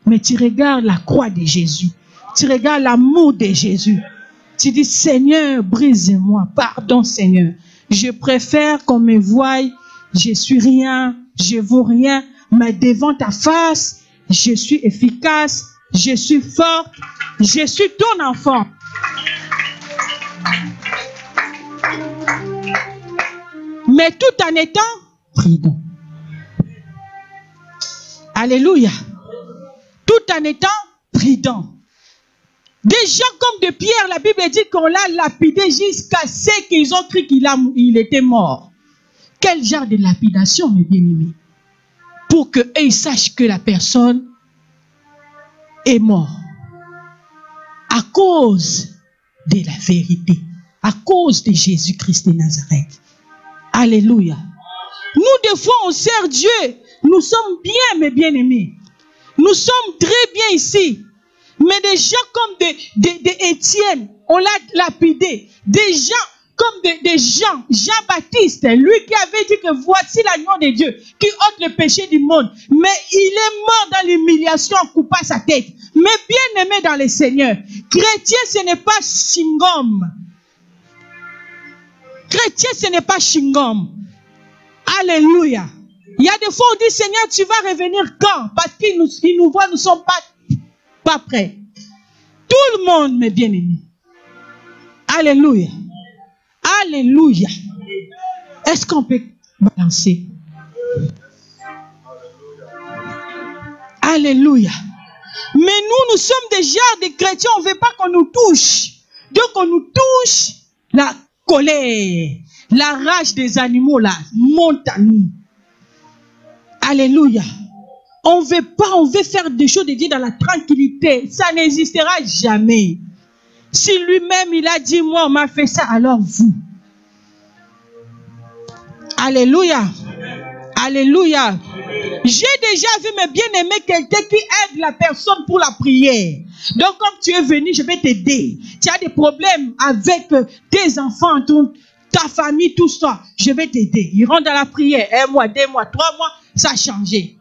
Mais tu regardes la croix de Jésus. Tu regardes l'amour de Jésus. Tu dis, Seigneur, brise-moi. Pardon, Seigneur. Je préfère qu'on me voie. Je suis rien. Je vaux rien. Mais devant ta face, je suis efficace. Je suis forte. Je suis ton enfant. Mais tout en étant prudent. Alléluia. Tout en étant prudent. Des gens comme de Pierre, la Bible dit qu'on l'a lapidé jusqu'à ce qu'ils ont cru qu'il était mort. Quel genre de lapidation, mes bien-aimés? Pour qu'eux ils sachent que la personne est morte. À cause de la vérité. À cause de Jésus-Christ de Nazareth. Alléluia. Nous, des fois, on sert Dieu. Nous sommes bien, mes bien-aimés. Nous sommes très bien ici. Mais des gens comme des Étienne, on l'a lapidé. Des gens comme des gens, Jean-Baptiste, lui qui avait dit que voici l'agneau de Dieu, qui ôte le péché du monde. Mais il est mort dans l'humiliation en coupant sa tête. Mais bien aimé dans le Seigneur, chrétien, ce n'est pas chingom. Chrétien, ce n'est pas chingom. Alléluia. Il y a des fois où on dit, Seigneur, tu vas revenir quand? Parce qu'il nous voit, nous ne sommes pas prêts. Tout le monde, mes bien-aimés. Alléluia. Alléluia. Est-ce qu'on peut balancer? Alléluia. Mais nous sommes des genres de chrétiens, on ne veut pas qu'on nous touche. Donc on nous touche, la colère, la rage des animaux là, monte à nous. Alléluia. On veut pas, on veut faire des choses de Dieu dans la tranquillité. Ça n'existera jamais. Si lui-même il a dit, moi on m'a fait ça, alors vous. Alléluia. Alléluia. J'ai déjà vu mes bien-aimés quelqu'un qui aide la personne pour la prière. Donc comme tu es venu, je vais t'aider. Tu as des problèmes avec tes enfants, ta famille, tout ça. Je vais t'aider. Il rentre dans la prière. 1 mois, 2 mois, 3 mois, ça a changé.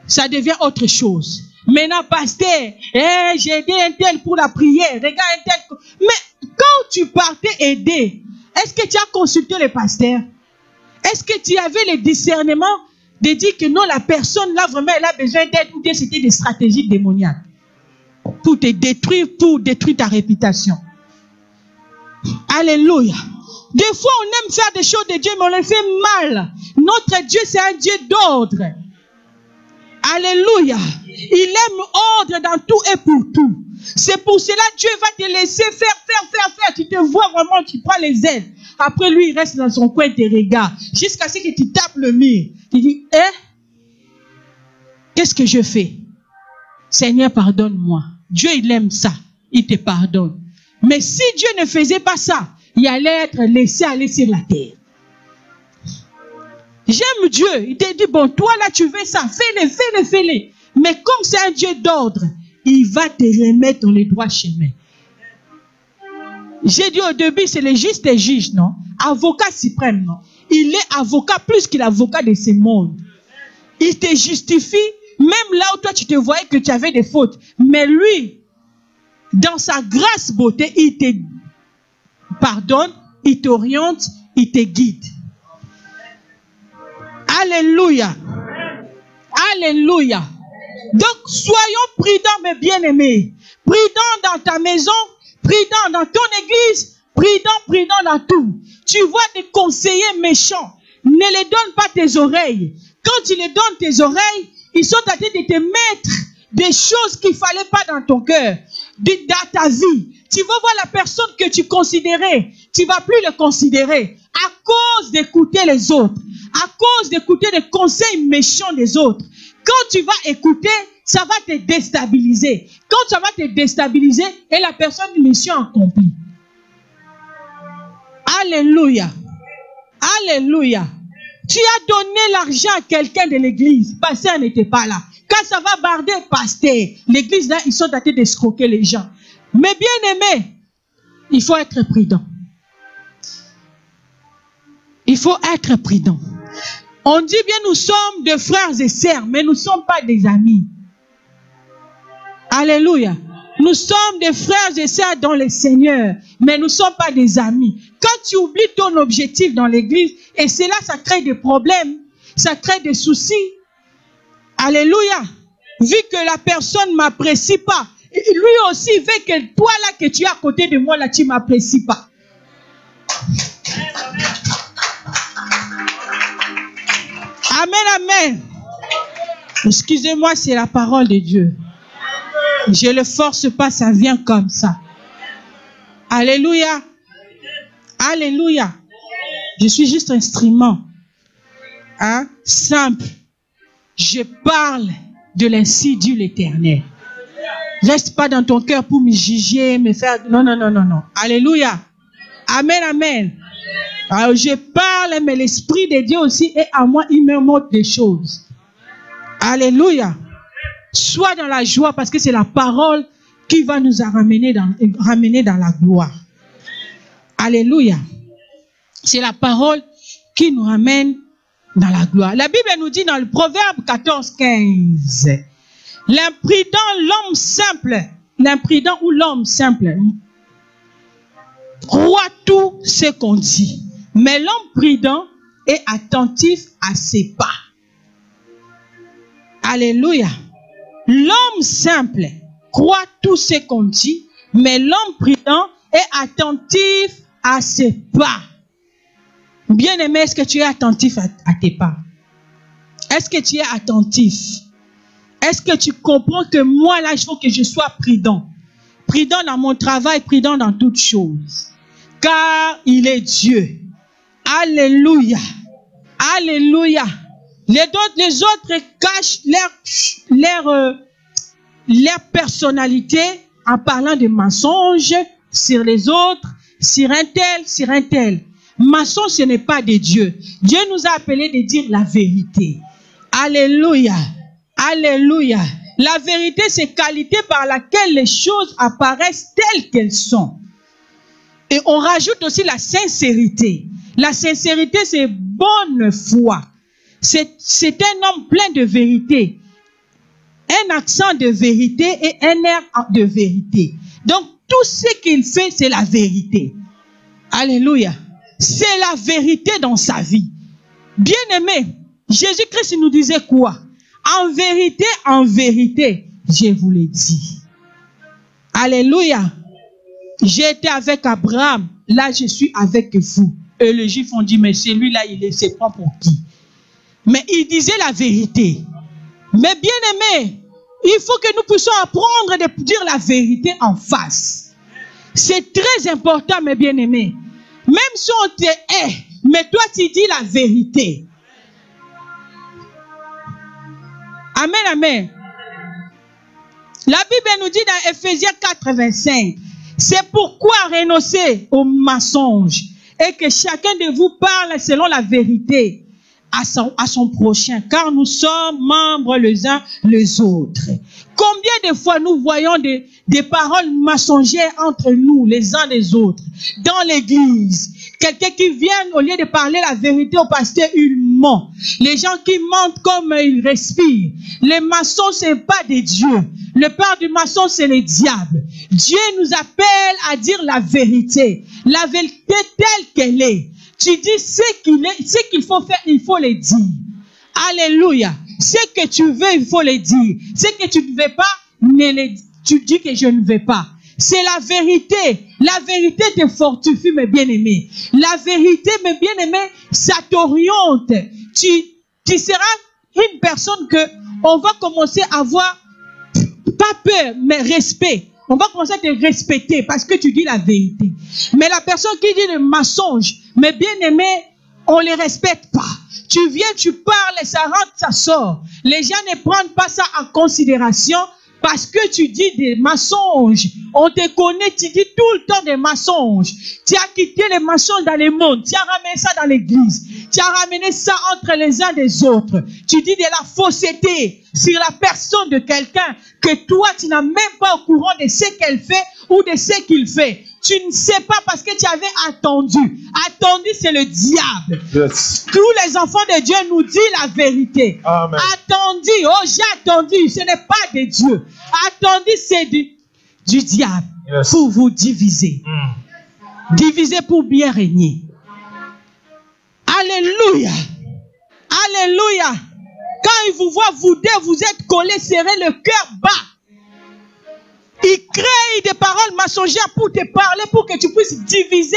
Ça devient autre chose. Maintenant, pasteur, j'ai aidé un tel pour la prière. Regarde un tel. Mais quand tu partais aider, est-ce que tu as consulté le pasteur? Est-ce que tu avais le discernement de dire que non, la personne là vraiment elle a besoin d'aide ou bien c'était des stratégies démoniaques pour te détruire, pour détruire ta réputation? Alléluia. Des fois on aime faire des choses de Dieu mais on les fait mal. Notre Dieu c'est un Dieu d'ordre. Alléluia. Il aime ordre dans tout et pour tout. C'est pour cela que Dieu va te laisser faire. Tu te vois vraiment, tu prends les ailes. Après lui, il reste dans son coin, te regarde. Jusqu'à ce que tu tapes le mur. Tu dis, qu'est-ce que je fais? Seigneur, pardonne-moi. Dieu, il aime ça. Il te pardonne. Mais si Dieu ne faisait pas ça, il allait être laissé aller sur la terre. J'aime Dieu. Il te dit, bon, toi là, tu veux ça. Fais-le. Mais comme c'est un Dieu d'ordre, il va te remettre dans les droits chemins. J'ai dit au début, c'est le juste et juge, non? Avocat suprême, non? Il est avocat plus qu'il est avocat de ce monde. Il te justifie Même là où toi tu te voyais que tu avais des fautes. Mais lui, dans sa grâce beauté, il te pardonne, il t'oriente, il te guide. Alléluia. Alléluia. Donc, soyons prudents, mes bien-aimés. Prudents dans ta maison, prudents dans ton église, prudents dans tout. Tu vois des conseillers méchants, ne les donne pas tes oreilles. Quand tu les donnes tes oreilles, ils sont en train de te mettre des choses qu'il ne fallait pas dans ton cœur, dans ta vie. Tu vas voir la personne que tu considérais, tu ne vas plus le considérer à cause d'écouter les autres, à cause d'écouter des conseils méchants des autres. Quand tu vas écouter, ça va te déstabiliser. Quand ça va te déstabiliser, et la personne mission accomplie. Alléluia. Alléluia. Tu as donné l'argent à quelqu'un de l'église. Pasteur n'était pas là. Quand ça va barder, pasteur, l'église là, ils sont en train d'escroquer les gens. Mais bien aimé, il faut être prudent. Il faut être prudent. On dit bien nous sommes des frères et sœurs, mais nous ne sommes pas des amis. Alléluia. Nous sommes des frères et sœurs dans le Seigneur, mais nous ne sommes pas des amis. Quand tu oublies ton objectif dans l'église, et c'est là ça crée des problèmes, ça crée des soucis. Alléluia. Vu que la personne ne m'apprécie pas, lui aussi veut que toi là que tu es à côté de moi là, tu ne m'apprécies pas. Amen, amen. Excusez-moi, c'est la parole de Dieu. Je ne le force pas, ça vient comme ça. Alléluia. Alléluia. Je suis juste instrument. Hein? Simple. Je parle de l'ainsi dit l'Éternel. Reste pas dans ton cœur pour me juger, me faire... Non, non, non, non, non. Alléluia. Amen, amen. Alors je parle, mais l'Esprit de Dieu aussi est à moi, il me montre des choses. Alléluia. Sois dans la joie parce que c'est la parole qui va nous ramener dans la gloire. Alléluia. C'est la parole qui nous ramène dans la gloire. La Bible nous dit dans le Proverbe 14:15, l'imprudent, l'homme simple, l'imprudent ou l'homme simple, croit tout ce qu'on dit. Mais l'homme prudent est attentif à ses pas. Alléluia. L'homme simple croit tout ce qu'on dit, mais l'homme prudent est attentif à ses pas. Bien-aimé, est-ce que tu es attentif à tes pas? Est-ce que tu es attentif? Est-ce que tu comprends que moi, là, il faut que je sois prudent? Prudent dans mon travail, prudent dans toutes choses. Car il est Dieu. Alléluia. Alléluia. Les autres cachent leur personnalité en parlant de mensonges sur les autres, sur un tel. Mensonge, ce n'est pas de Dieu. Dieu nous a appelés de dire la vérité. Alléluia. Alléluia. La vérité, c'est qualité par laquelle les choses apparaissent telles qu'elles sont. Et on rajoute aussi la sincérité. La sincérité, c'est bonne foi. C'est un homme plein de vérité. Un accent de vérité et un air de vérité. Donc, tout ce qu'il fait, c'est la vérité. Alléluia. C'est la vérité dans sa vie. Bien-aimé, Jésus-Christ nous disait quoi? En vérité, je vous l'ai dit. Alléluia. J'ai été avec Abraham, là je suis avec vous. Et les Juifs ont dit, mais celui-là, il se prend pour qui? Mais il disait la vérité. Mais bien aimé, il faut que nous puissions apprendre de dire la vérité en face. C'est très important, mes bien-aimés. Même si on te hait, mais toi tu dis la vérité. Amen, amen. La Bible nous dit dans Ephésiens 4:25, c'est pourquoi renoncez aux mensonges et que chacun de vous parle selon la vérité. à son prochain, car nous sommes membres les uns les autres. Combien de fois nous voyons des paroles mensongères entre nous, les uns les autres, dans l'église? Quelqu'un qui vient, au lieu de parler la vérité au pasteur, il ment. Les gens qui mentent comme ils respirent. Les maçons, ce n'est pas des dieux. Le père du maçon, c'est le diable. Dieu nous appelle à dire la vérité. La vérité telle qu'elle est. Tu dis ce qu'il faut faire, il faut le dire. Alléluia. Ce que tu veux, il faut le dire. Ce que tu ne veux pas, tu dis que je ne veux pas. C'est la vérité. La vérité te fortifie, mes bien-aimés. La vérité, mes bien-aimés, ça t'oriente. Tu seras une personne que on va commencer à avoir, pas peur, mais respect. On va commencer à te respecter parce que tu dis la vérité. Mais la personne qui dit le mensonge, mes bien-aimés, on ne les respecte pas. Tu viens, tu parles, ça rentre, ça sort. Les gens ne prennent pas ça en considération. Parce que tu dis des mensonges. On te connaît, tu dis tout le temps des mensonges. Tu as quitté les mensonges dans le monde. Tu as ramené ça dans l'église. Tu as ramené ça entre les uns des autres. Tu dis de la fausseté sur la personne de quelqu'un que toi, tu n'as même pas au courant de ce qu'elle fait ou de ce qu'il fait. Tu ne sais pas parce que tu avais attendu. Attendu, c'est le diable. Yes. Tous les enfants de Dieu nous disent la vérité. Amen. Attendu, oh j'ai attendu, ce n'est pas de Dieu. Attendu, c'est du diable. Yes. Pour vous diviser. Diviser pour bien régner. Alléluia. Alléluia. Quand il vous voit, vous deux, vous êtes collés, serrez le cœur bas. Il crée des paroles mensongères pour te parler, pour que tu puisses diviser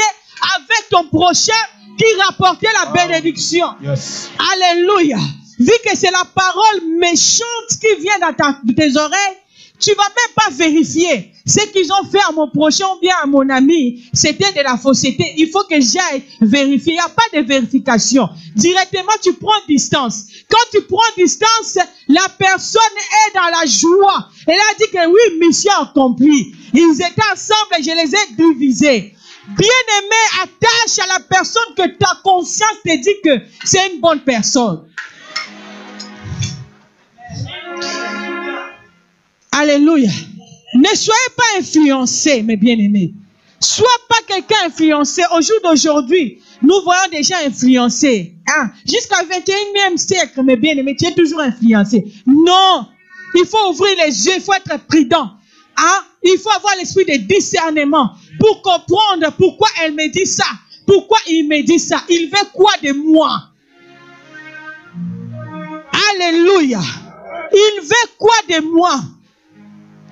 avec ton prochain qui rapportait la bénédiction. Yes. Alléluia. Vu que c'est la parole méchante qui vient dans tes oreilles, tu ne vas même pas vérifier. Ce qu'ils ont fait à mon prochain ou bien à mon ami, c'était de la fausseté. Il faut que j'aille vérifier. Il n'y a pas de vérification. Directement, tu prends distance. Quand tu prends distance, la personne est dans la joie. Elle a dit que oui, mission accomplie. Ils étaient ensemble et je les ai divisés. Bien-aimé, attache à la personne que ta conscience te dit que c'est une bonne personne. Alléluia. Ne soyez pas influencés, mes bien-aimés. Sois pas quelqu'un influencé. Au jour d'aujourd'hui, nous voyons des gens influencés. Hein? Jusqu'au 21e siècle, mes bien-aimés, tu es toujours influencé. Non. Il faut ouvrir les yeux, il faut être prudent. Hein? Il faut avoir l'esprit de discernement pour comprendre pourquoi elle me dit ça. Pourquoi il me dit ça. Il veut quoi de moi? Alléluia. Il veut quoi de moi?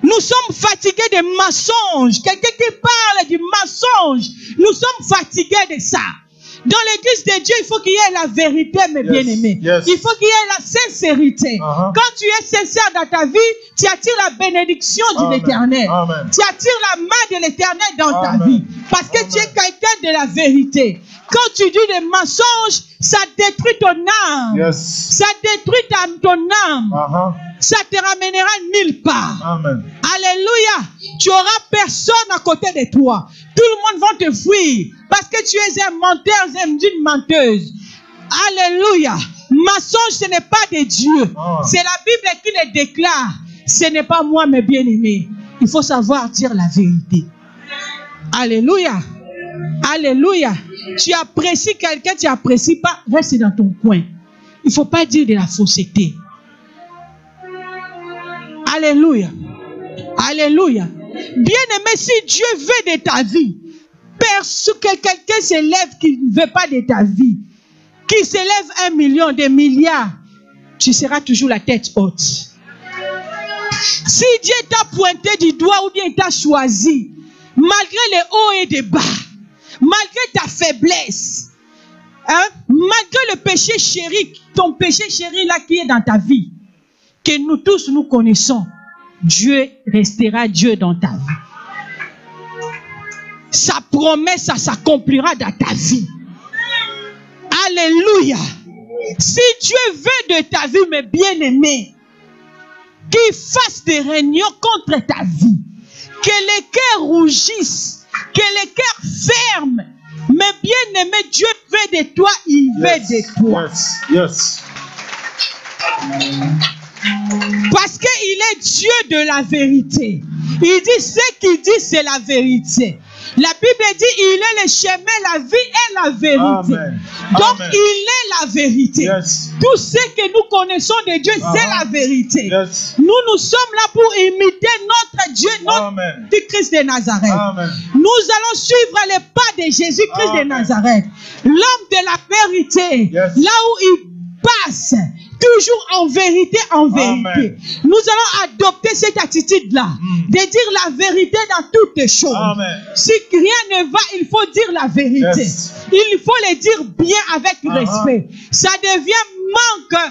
Nous sommes fatigués des mensonges. Quelqu'un qui parle du mensonge. Nous sommes fatigués de ça. Dans l'église de Dieu, il faut qu'il y ait la vérité, mes bien-aimés. Yes. Il faut qu'il y ait la sincérité. Quand tu es sincère dans ta vie, tu attires la bénédiction de l'Éternel. Tu attires la main de l'Éternel dans ta vie. Parce que tu es quelqu'un de la vérité. Quand tu dis des mensonges, ça détruit ton âme. Yes. Ça détruit ton âme. Ça te ramènera nulle part. Amen. Alléluia. Tu n'auras personne à côté de toi. Tout le monde va te fuir. Parce que tu es un menteur, une menteuse. Alléluia. Mensonge, ce n'est pas de Dieu. C'est la Bible qui le déclare. Ce n'est pas moi, mes bien-aimés. Il faut savoir dire la vérité. Alléluia. Alléluia. Tu apprécies quelqu'un, tu n'apprécies pas, reste dans ton coin. Il ne faut pas dire de la fausseté. Alléluia. Alléluia. Bien-aimé, si Dieu veut de ta vie, que quelqu'un s'élève qui ne veut pas de ta vie, qui s'élève 1 million, des milliards, tu seras toujours la tête haute. Si Dieu t'a pointé du doigt ou bien t'a choisi, malgré les hauts et les bas, malgré ta faiblesse, hein, malgré le péché chéri, ton péché chéri là qui est dans ta vie, que nous tous nous connaissons, Dieu restera Dieu dans ta vie. Sa promesse, ça s'accomplira dans ta vie. Alléluia. Si Dieu veut de ta vie, mes bien-aimés, qu'il fasse des réunions contre ta vie, que les cœurs rougissent, que les cœurs ferment. Mais bien-aimé, Dieu veut veut de toi, il veut de toi. Yes. Parce qu'il est Dieu de la vérité. Il dit ce qu'il dit, c'est la vérité. La Bible dit, il est le chemin, la vie et la vérité. Amen. Donc, Amen. il est la vérité. Yes. Tout ce que nous connaissons de Dieu, c'est la vérité. Yes. Nous sommes là pour imiter notre Dieu, notre Christ de Nazareth. Amen. Nous allons suivre les pas de Jésus-Christ de Nazareth. L'homme de la vérité. Yes. Là où il passe, toujours en vérité, en vérité. Amen. Nous allons adopter cette attitude-là, de dire la vérité dans toutes les choses. Amen. Si rien ne va, il faut dire la vérité. Yes. Il faut le dire bien avec respect. Ça devient manque,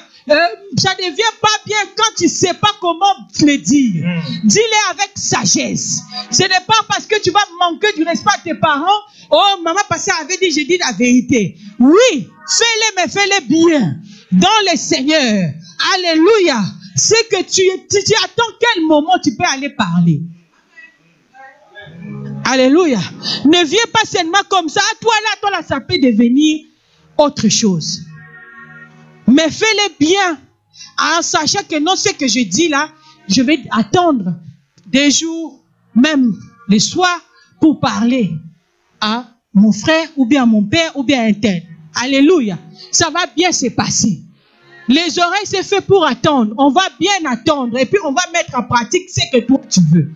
ça devient pas bien quand tu ne sais pas comment le dire. Dis-le avec sagesse. Ce n'est pas parce que tu vas manquer du respect à tes parents. Oh, maman passée avait dit, j'ai dit la vérité. Oui, fais-le, mais fais-le bien. Dans le Seigneur. Alléluia. C'est que tu attends quel moment tu peux aller parler. Alléluia. Ne viens pas seulement comme ça. Toi là, ça peut devenir autre chose. Mais fais-le bien. En sachant que non, ce que je dis là, je vais attendre des jours, même le soir, pour parler à mon frère, ou bien à mon père, ou bien à un tel. Alléluia. Ça va bien se passer. Les oreilles, c'est fait pour attendre. On va bien attendre. Et puis, on va mettre en pratique ce que toi, tu veux.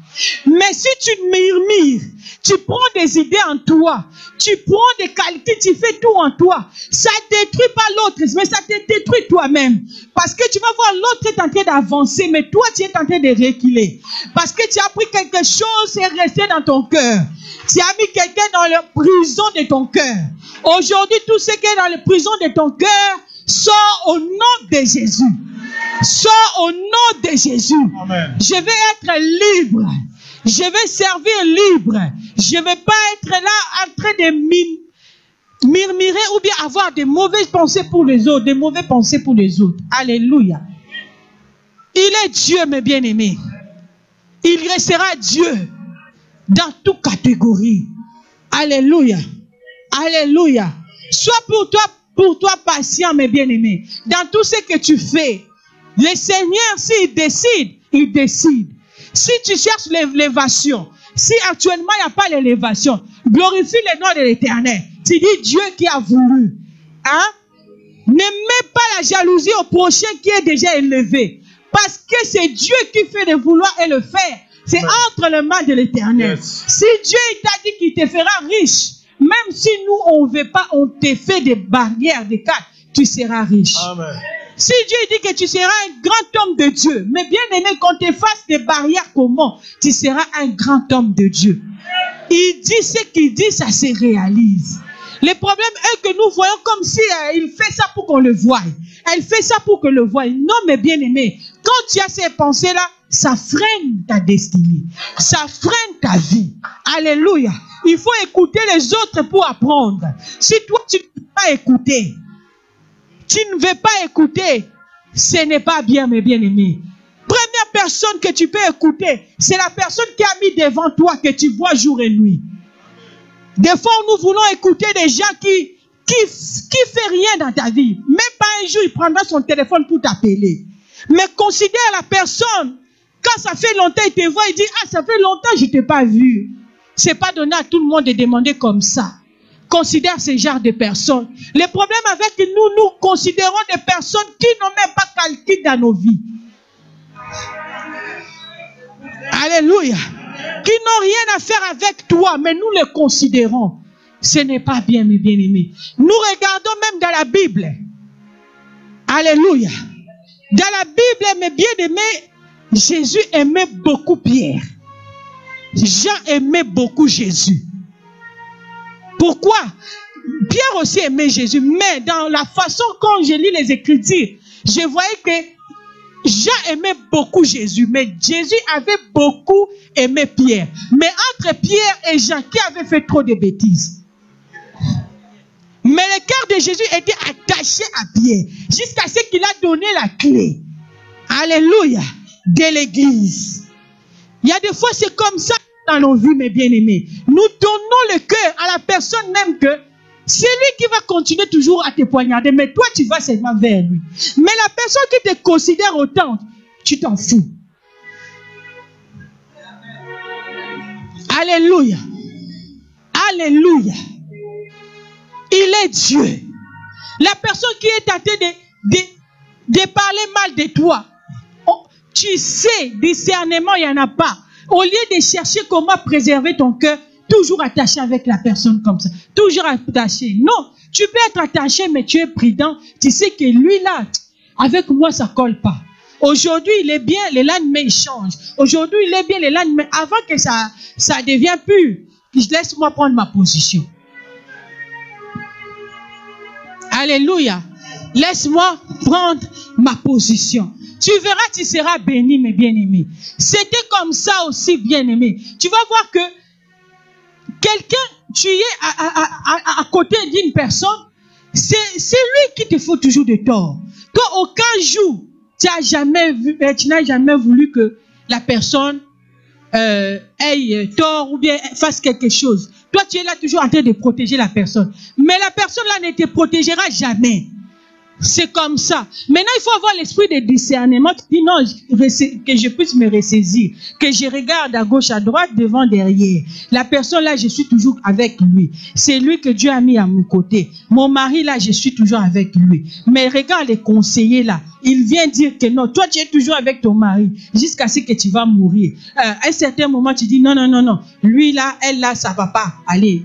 Mais si tu murmures, tu prends des idées en toi, tu prends des qualités, tu fais tout en toi, ça ne détruit pas l'autre, mais ça te détruit toi-même. Parce que tu vas voir l'autre est en train d'avancer, mais toi, tu es en train de reculer. Parce que tu as pris quelque chose et resté dans ton cœur. Tu as mis quelqu'un dans la prison de ton cœur. Aujourd'hui, tout ce qui est dans la prison de ton cœur, sors au nom de Jésus. Sors au nom de Jésus. Amen. Je vais être libre. Je vais servir libre. Je ne vais pas être là en train de murmurer ou bien avoir des mauvaises pensées pour les autres. Des mauvaises pensées pour les autres. Alléluia. Il est Dieu, mes bien-aimés. Il restera Dieu dans toute catégorie. Alléluia. Alléluia. Sois pour toi patient, mes bien-aimés. Dans tout ce que tu fais, le Seigneur, s'il décide, il décide. Si tu cherches l'élévation, si actuellement il n'y a pas l'élévation, glorifie le nom de l'Éternel. Tu dis Dieu qui a voulu. Hein? Ne mets pas la jalousie au prochain qui est déjà élevé. Parce que c'est Dieu qui fait le vouloir et le faire. C'est entre les mains de l'Éternel. Yes. Si Dieu t'a dit qu'il te fera riche, même si nous on ne veut pas, on te fait des barrières, des cadres, tu seras riche. Amen. Si Dieu dit que tu seras un grand homme de Dieu, mais bien aimé, qu'on te fasse des barrières, comment? Tu seras un grand homme de Dieu. Il dit ce qu'il dit, ça se réalise. Le problème est que nous voyons comme si il fait ça pour qu'on le voie. Elle fait ça pour que le voie. Non, mais bien aimé, quand tu as ces pensées-là, ça freine ta destinée. Ça freine ta vie. Alléluia. Il faut écouter les autres pour apprendre. Si toi, tu ne veux pas écouter, tu ne veux pas écouter, ce n'est pas bien, mes bien-aimés. Première personne que tu peux écouter, c'est la personne qui a mis devant toi, que tu vois jour et nuit. Des fois, nous voulons écouter des gens qui fait rien dans ta vie. Même pas un jour, il prendra son téléphone pour t'appeler. Mais considère la personne. Quand ça fait longtemps, il te voit, il dit, ah, ça fait longtemps que je ne t'ai pas vu. Ce n'est pas donné à tout le monde de demander comme ça. Considère ce genre de personnes. Le problème avec nous considérons des personnes qui n'ont même pas calculé dans nos vies. Alléluia. Qui n'ont rien à faire avec toi, mais nous les considérons. Ce n'est pas bien, mes bien-aimés. Nous regardons même dans la Bible. Alléluia. Dans la Bible, mes bien-aimés, Jésus aimait beaucoup Pierre. Jean aimait beaucoup Jésus. Pourquoi? Pierre aussi aimait Jésus, mais dans la façon quand je lis les Écritures, je voyais que Jean aimait beaucoup Jésus, mais Jésus avait beaucoup aimé Pierre. Mais entre Pierre et Jean, qui avait fait trop de bêtises? Mais le cœur de Jésus était attaché à Pierre, jusqu'à ce qu'il a donné la clé. Alléluia. De l'église. Il y a des fois, c'est comme ça dans nos vies, mes bien-aimés. Nous donnons le cœur à la personne même que C'est lui qui va continuer toujours à te poignarder, mais toi, tu vas seulement vers lui. Mais la personne qui te considère autant, tu t'en fous. Alléluia. Alléluia. Il est Dieu. La personne qui est tentée de parler mal de toi, oh, tu sais, discernement, il n'y en a pas. Au lieu de chercher comment préserver ton cœur, toujours attaché avec la personne comme ça. Toujours attaché. Non, tu peux être attaché, mais tu es prudent. Tu sais que lui là, avec moi, ça ne colle pas. Aujourd'hui, il est bien, le lendemain, il change. Aujourd'hui, il est bien, le lendemain, avant que ça devienne pur, laisse-moi prendre ma position. Alléluia. Laisse-moi prendre ma position. Tu verras, tu seras béni, mes bien-aimés. C'était comme ça aussi, bien-aimé. Tu vas voir que quelqu'un, tu es à côté d'une personne, c'est lui qui te faut toujours de tort. Toi, aucun jour, tu n'as jamais voulu que la personne ait tort ou bien fasse quelque chose. Toi, tu es là toujours en train de protéger la personne. Mais la personne là ne te protégera jamais. C'est comme ça. Maintenant, il faut avoir l'esprit de discernement. Tu dis non, que je puisse me ressaisir. Que je regarde à gauche, à droite, devant, derrière. La personne là, je suis toujours avec lui. C'est lui que Dieu a mis à mon côté. Mon mari là, je suis toujours avec lui. Mais regarde les conseillers là. Il vient dire que non, toi tu es toujours avec ton mari. Jusqu'à ce que tu vas mourir. À un certain moment, tu dis non, non, non, non. Lui là, elle là, ça va pas. Allez.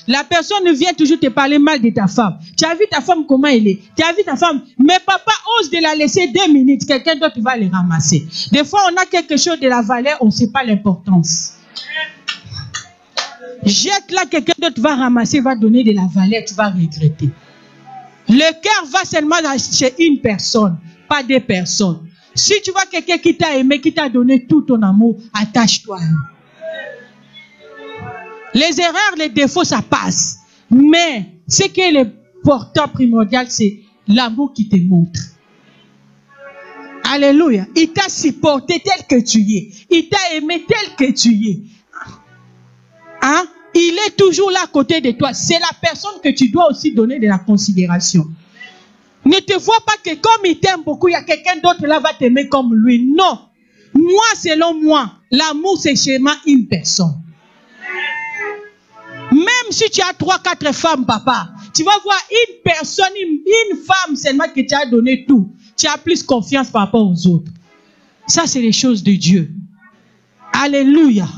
La personne vient toujours te parler mal de ta femme. Tu as vu ta femme comment elle est. Tu as vu ta femme. Mais papa ose de la laisser 2 minutes. Quelqu'un d'autre va les ramasser. Des fois, on a quelque chose de la valeur, on ne sait pas l'importance. Jette là, quelqu'un d'autre va ramasser, va donner de la valeur, tu vas regretter. Le cœur va seulement chez une personne, pas 2 personnes. Si tu vois quelqu'un qui t'a aimé, qui t'a donné tout ton amour, attache-toi. Les erreurs, les défauts, ça passe. Mais ce qui est le porteur primordial, c'est l'amour qui te montre. Alléluia. Il t'a supporté tel que tu es. Il t'a aimé tel que tu es. Hein? Il est toujours là à côté de toi. C'est la personne que tu dois aussi donner de la considération. Ne te vois pas que comme il t'aime beaucoup, il y a quelqu'un d'autre là va t'aimer comme lui. Non. Moi, selon moi, l'amour c'est seulement une personne. Même si tu as 3, 4 femmes, papa, tu vas voir une personne, une femme seulement que tu as donné tout. Tu as plus confiance par rapport aux autres. Ça, c'est les choses de Dieu. Alléluia.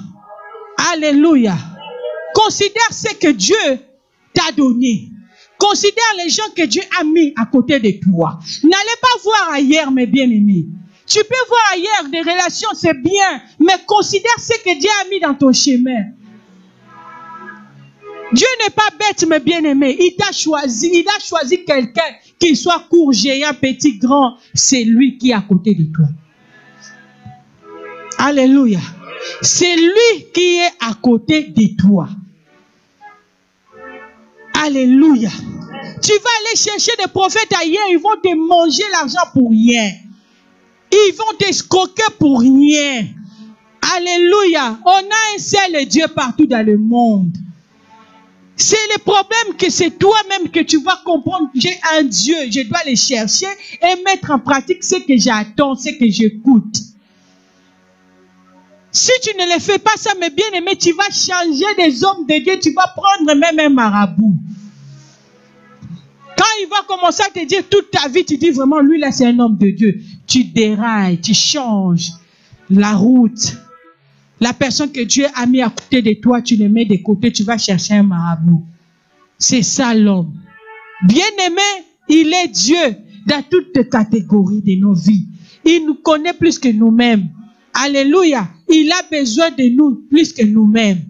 Alléluia. Considère ce que Dieu t'a donné. Considère les gens que Dieu a mis à côté de toi. N'allez pas voir ailleurs, mes bien-aimés. Tu peux voir ailleurs des relations, c'est bien. Mais considère ce que Dieu a mis dans ton chemin. Dieu n'est pas bête, mes bien-aimés. Il t'a choisi. Il a choisi quelqu'un, qu'il soit court, géant, petit, grand. C'est lui qui est à côté de toi. Alléluia. C'est lui qui est à côté de toi. Alléluia. Tu vas aller chercher des prophètes ailleurs, ils vont te manger l'argent pour rien. Ils vont t'escroquer pour rien. Alléluia. On a un seul Dieu partout dans le monde. C'est le problème que c'est toi-même que tu vas comprendre. J'ai un Dieu, je dois le chercher et mettre en pratique ce que j'attends, ce que j'écoute. Si tu ne le fais pas ça, mes bien-aimés, tu vas changer des hommes de Dieu, tu vas prendre même un marabout. Quand il va commencer à te dire toute ta vie, tu dis vraiment, lui là c'est un homme de Dieu. Tu dérailles, tu changes la route. La personne que Dieu a mis à côté de toi, tu le mets de côté, tu vas chercher un marabout. C'est ça l'homme. Bien-aimé, il est Dieu dans toutes les catégories de nos vies. Il nous connaît plus que nous-mêmes. Alléluia. Il a besoin de nous plus que nous-mêmes.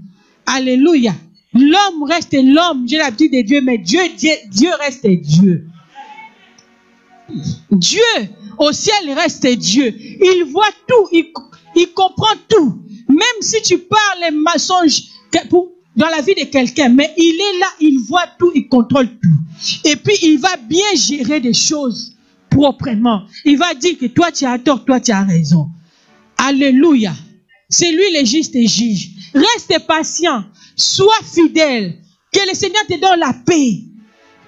Alléluia. L'homme reste l'homme. J'ai l'habitude de Dieu, mais Dieu reste Dieu. Dieu au ciel reste Dieu. Il voit tout. Il comprend tout. Même si tu parles les mensonges dans la vie de quelqu'un, mais il est là, il voit tout, il contrôle tout. Et puis il va bien gérer des choses proprement. Il va dire que toi tu as tort, toi tu as raison. Alléluia. C'est lui le juste juge. Reste patient. Sois fidèle. Que le Seigneur te donne la paix.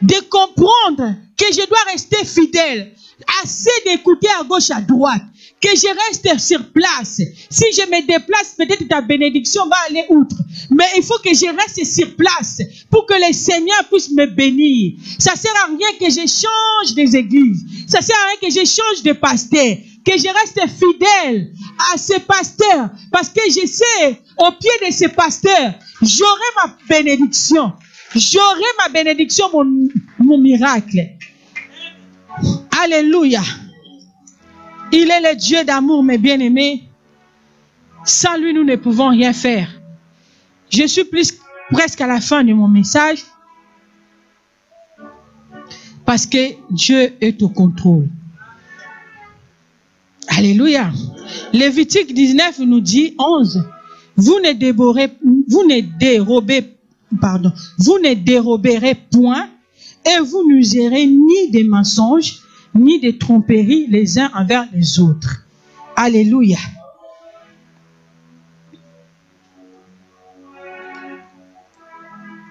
de comprendre que je dois rester fidèle, assez d'écouter à gauche, à droite, que je reste sur place. Si je me déplace, peut-être ta bénédiction va aller outre. Mais il faut que je reste sur place pour que le Seigneur puisse me bénir. Ça ne sert à rien que je change des églises. Ça ne sert à rien que je change de pasteur. Que je reste fidèle à ces pasteurs. Parce que je sais, au pied de ces pasteurs, j'aurai ma bénédiction. J'aurai ma bénédiction, mon miracle. Alléluia. Il est le Dieu d'amour, mes bien-aimés. Sans lui, nous ne pouvons rien faire. Je suis presque à la fin de mon message. Parce que Dieu est au contrôle. Alléluia. Lévitique 19 nous dit 11. Vous ne déroberez point et vous n'userez ni des mensonges ni des tromperies les uns envers les autres. Alléluia.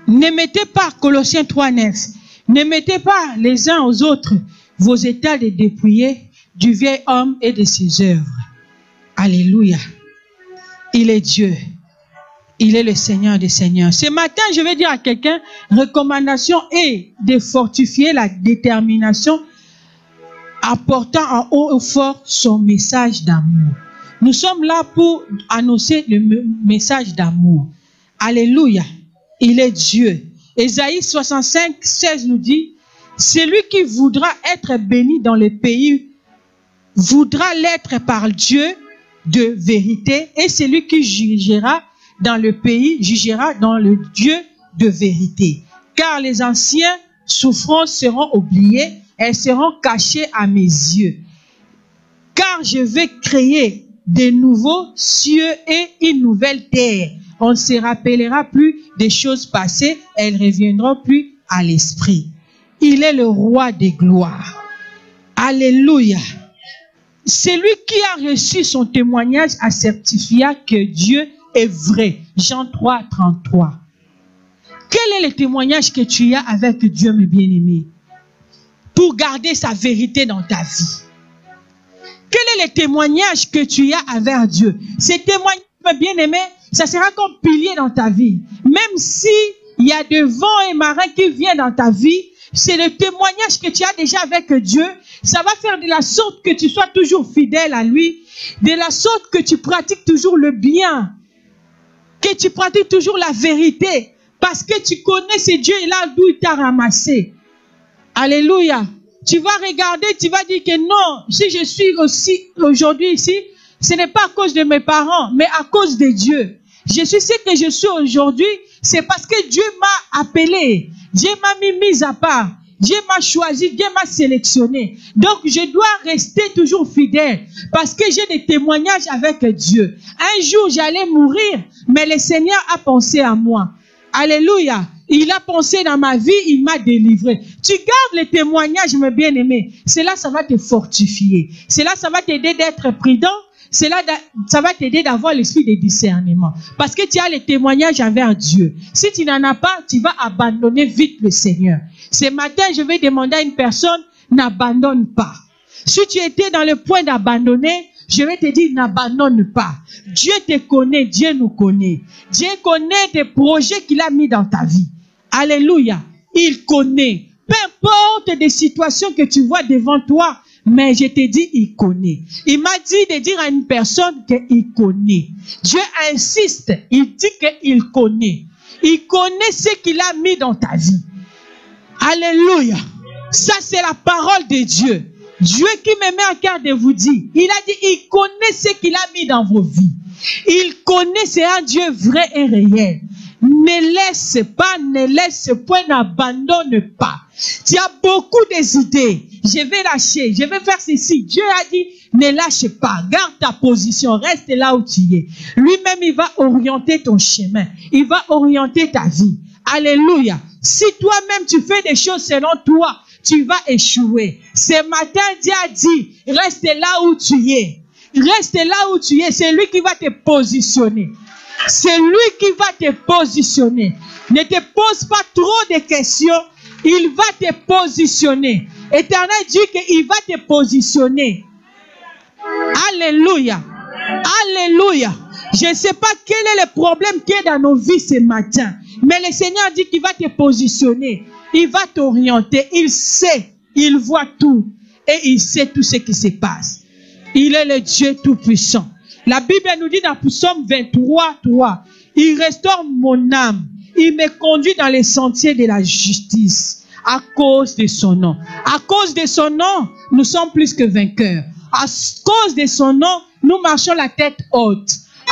Ne mettez pas, Colossiens 3:9, ne mettez pas les uns aux autres vos états de dépouillés du vieil homme et de ses œuvres. Alléluia. Il est Dieu. Il est le Seigneur des Seigneurs. Ce matin, je vais dire à quelqu'un, recommandation est de fortifier la détermination apportant en haut et fort son message d'amour. Nous sommes là pour annoncer le message d'amour. Alléluia. Il est Dieu. Ésaïe 65:16 nous dit, celui qui voudra être béni dans le pays voudra l'être par Dieu de vérité, et celui qui jugera dans le pays jugera dans le Dieu de vérité. Car les anciens souffrances seront oubliées, elles seront cachées à mes yeux. Car je vais créer de nouveaux cieux et une nouvelle terre. On ne se rappellera plus des choses passées, elles ne reviendront plus à l'esprit. Il est le roi des gloires. Alléluia. Celui qui a reçu son témoignage a certifié que Dieu est vrai. Jean 3:33. Quel est le témoignage que tu as avec Dieu, mes bien-aimés, pour garder sa vérité dans ta vie? Quel est le témoignage que tu as avec Dieu? Ces témoignages, mes bien-aimés, ça sera comme pilier dans ta vie. Même si il y a des vents et marins qui viennent dans ta vie, c'est le témoignage que tu as déjà avec Dieu. Ça va faire de la sorte que tu sois toujours fidèle à lui, de la sorte que tu pratiques toujours le bien, que tu pratiques toujours la vérité, parce que tu connais ce Dieu là d'où il t'a ramassé. Alléluia. Tu vas regarder, tu vas dire que non, si je suis aussi aujourd'hui ici, ce n'est pas à cause de mes parents, mais à cause de Dieu. Je suis ce que je suis aujourd'hui, c'est parce que Dieu m'a appelé, Dieu m'a mis à part, Dieu m'a choisi, Dieu m'a sélectionné. Donc je dois rester toujours fidèle, parce que j'ai des témoignages avec Dieu. Un jour j'allais mourir, mais le Seigneur a pensé à moi. Alléluia. Il a pensé dans ma vie, il m'a délivré. Tu gardes les témoignages, mes bien-aimés. Cela, ça va te fortifier. Cela, ça va t'aider d'être prudent. Cela, ça va t'aider d'avoir l'esprit de discernement. Parce que tu as les témoignages envers Dieu. Si tu n'en as pas, tu vas abandonner vite le Seigneur. Ce matin, je vais demander à une personne, n'abandonne pas. Si tu étais dans le point d'abandonner, je vais te dire, n'abandonne pas. Dieu te connaît, Dieu nous connaît. Dieu connaît des projets qu'il a mis dans ta vie. Alléluia. Il connaît. Peu importe des situations que tu vois devant toi, mais je te dis, il connaît. Il m'a dit de dire à une personne qu'il connaît. Dieu insiste, il dit qu'il connaît. Il connaît ce qu'il a mis dans ta vie. Alléluia. Ça, c'est la parole de Dieu. Dieu qui me met à cœur de vous dire, il a dit, il connaît ce qu'il a mis dans vos vies. Il connaît, c'est un Dieu vrai et réel. Ne laisse point, n'abandonne pas. Tu as beaucoup d'idées. Je vais lâcher, je vais faire ceci. Dieu a dit, ne lâche pas, garde ta position, reste là où tu es. Lui-même, il va orienter ton chemin. Il va orienter ta vie. Alléluia. Si toi-même tu fais des choses selon toi, tu vas échouer. Ce matin, Dieu a dit, reste là où tu es. Reste là où tu es. C'est lui qui va te positionner. C'est lui qui va te positionner. Ne te pose pas trop de questions. Il va te positionner. Éternel dit qu'il va te positionner. Alléluia. Alléluia. Je ne sais pas quel est le problème qui est dans nos vies ce matin. Mais le Seigneur dit qu'il va te positionner. Il va t'orienter. Il sait. Il voit tout. Et il sait tout ce qui se passe. Il est le Dieu Tout-Puissant. La Bible nous dit dans Psaume 23, 3. Il restaure mon âme. Il me conduit dans les sentiers de la justice. À cause de son nom. À cause de son nom, nous sommes plus que vainqueurs. À cause de son nom, nous marchons la tête haute.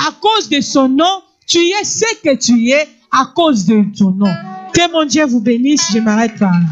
À cause de son nom, tu es ce que tu es à cause de ton nom. Que mon Dieu vous bénisse. Je m'arrête par là.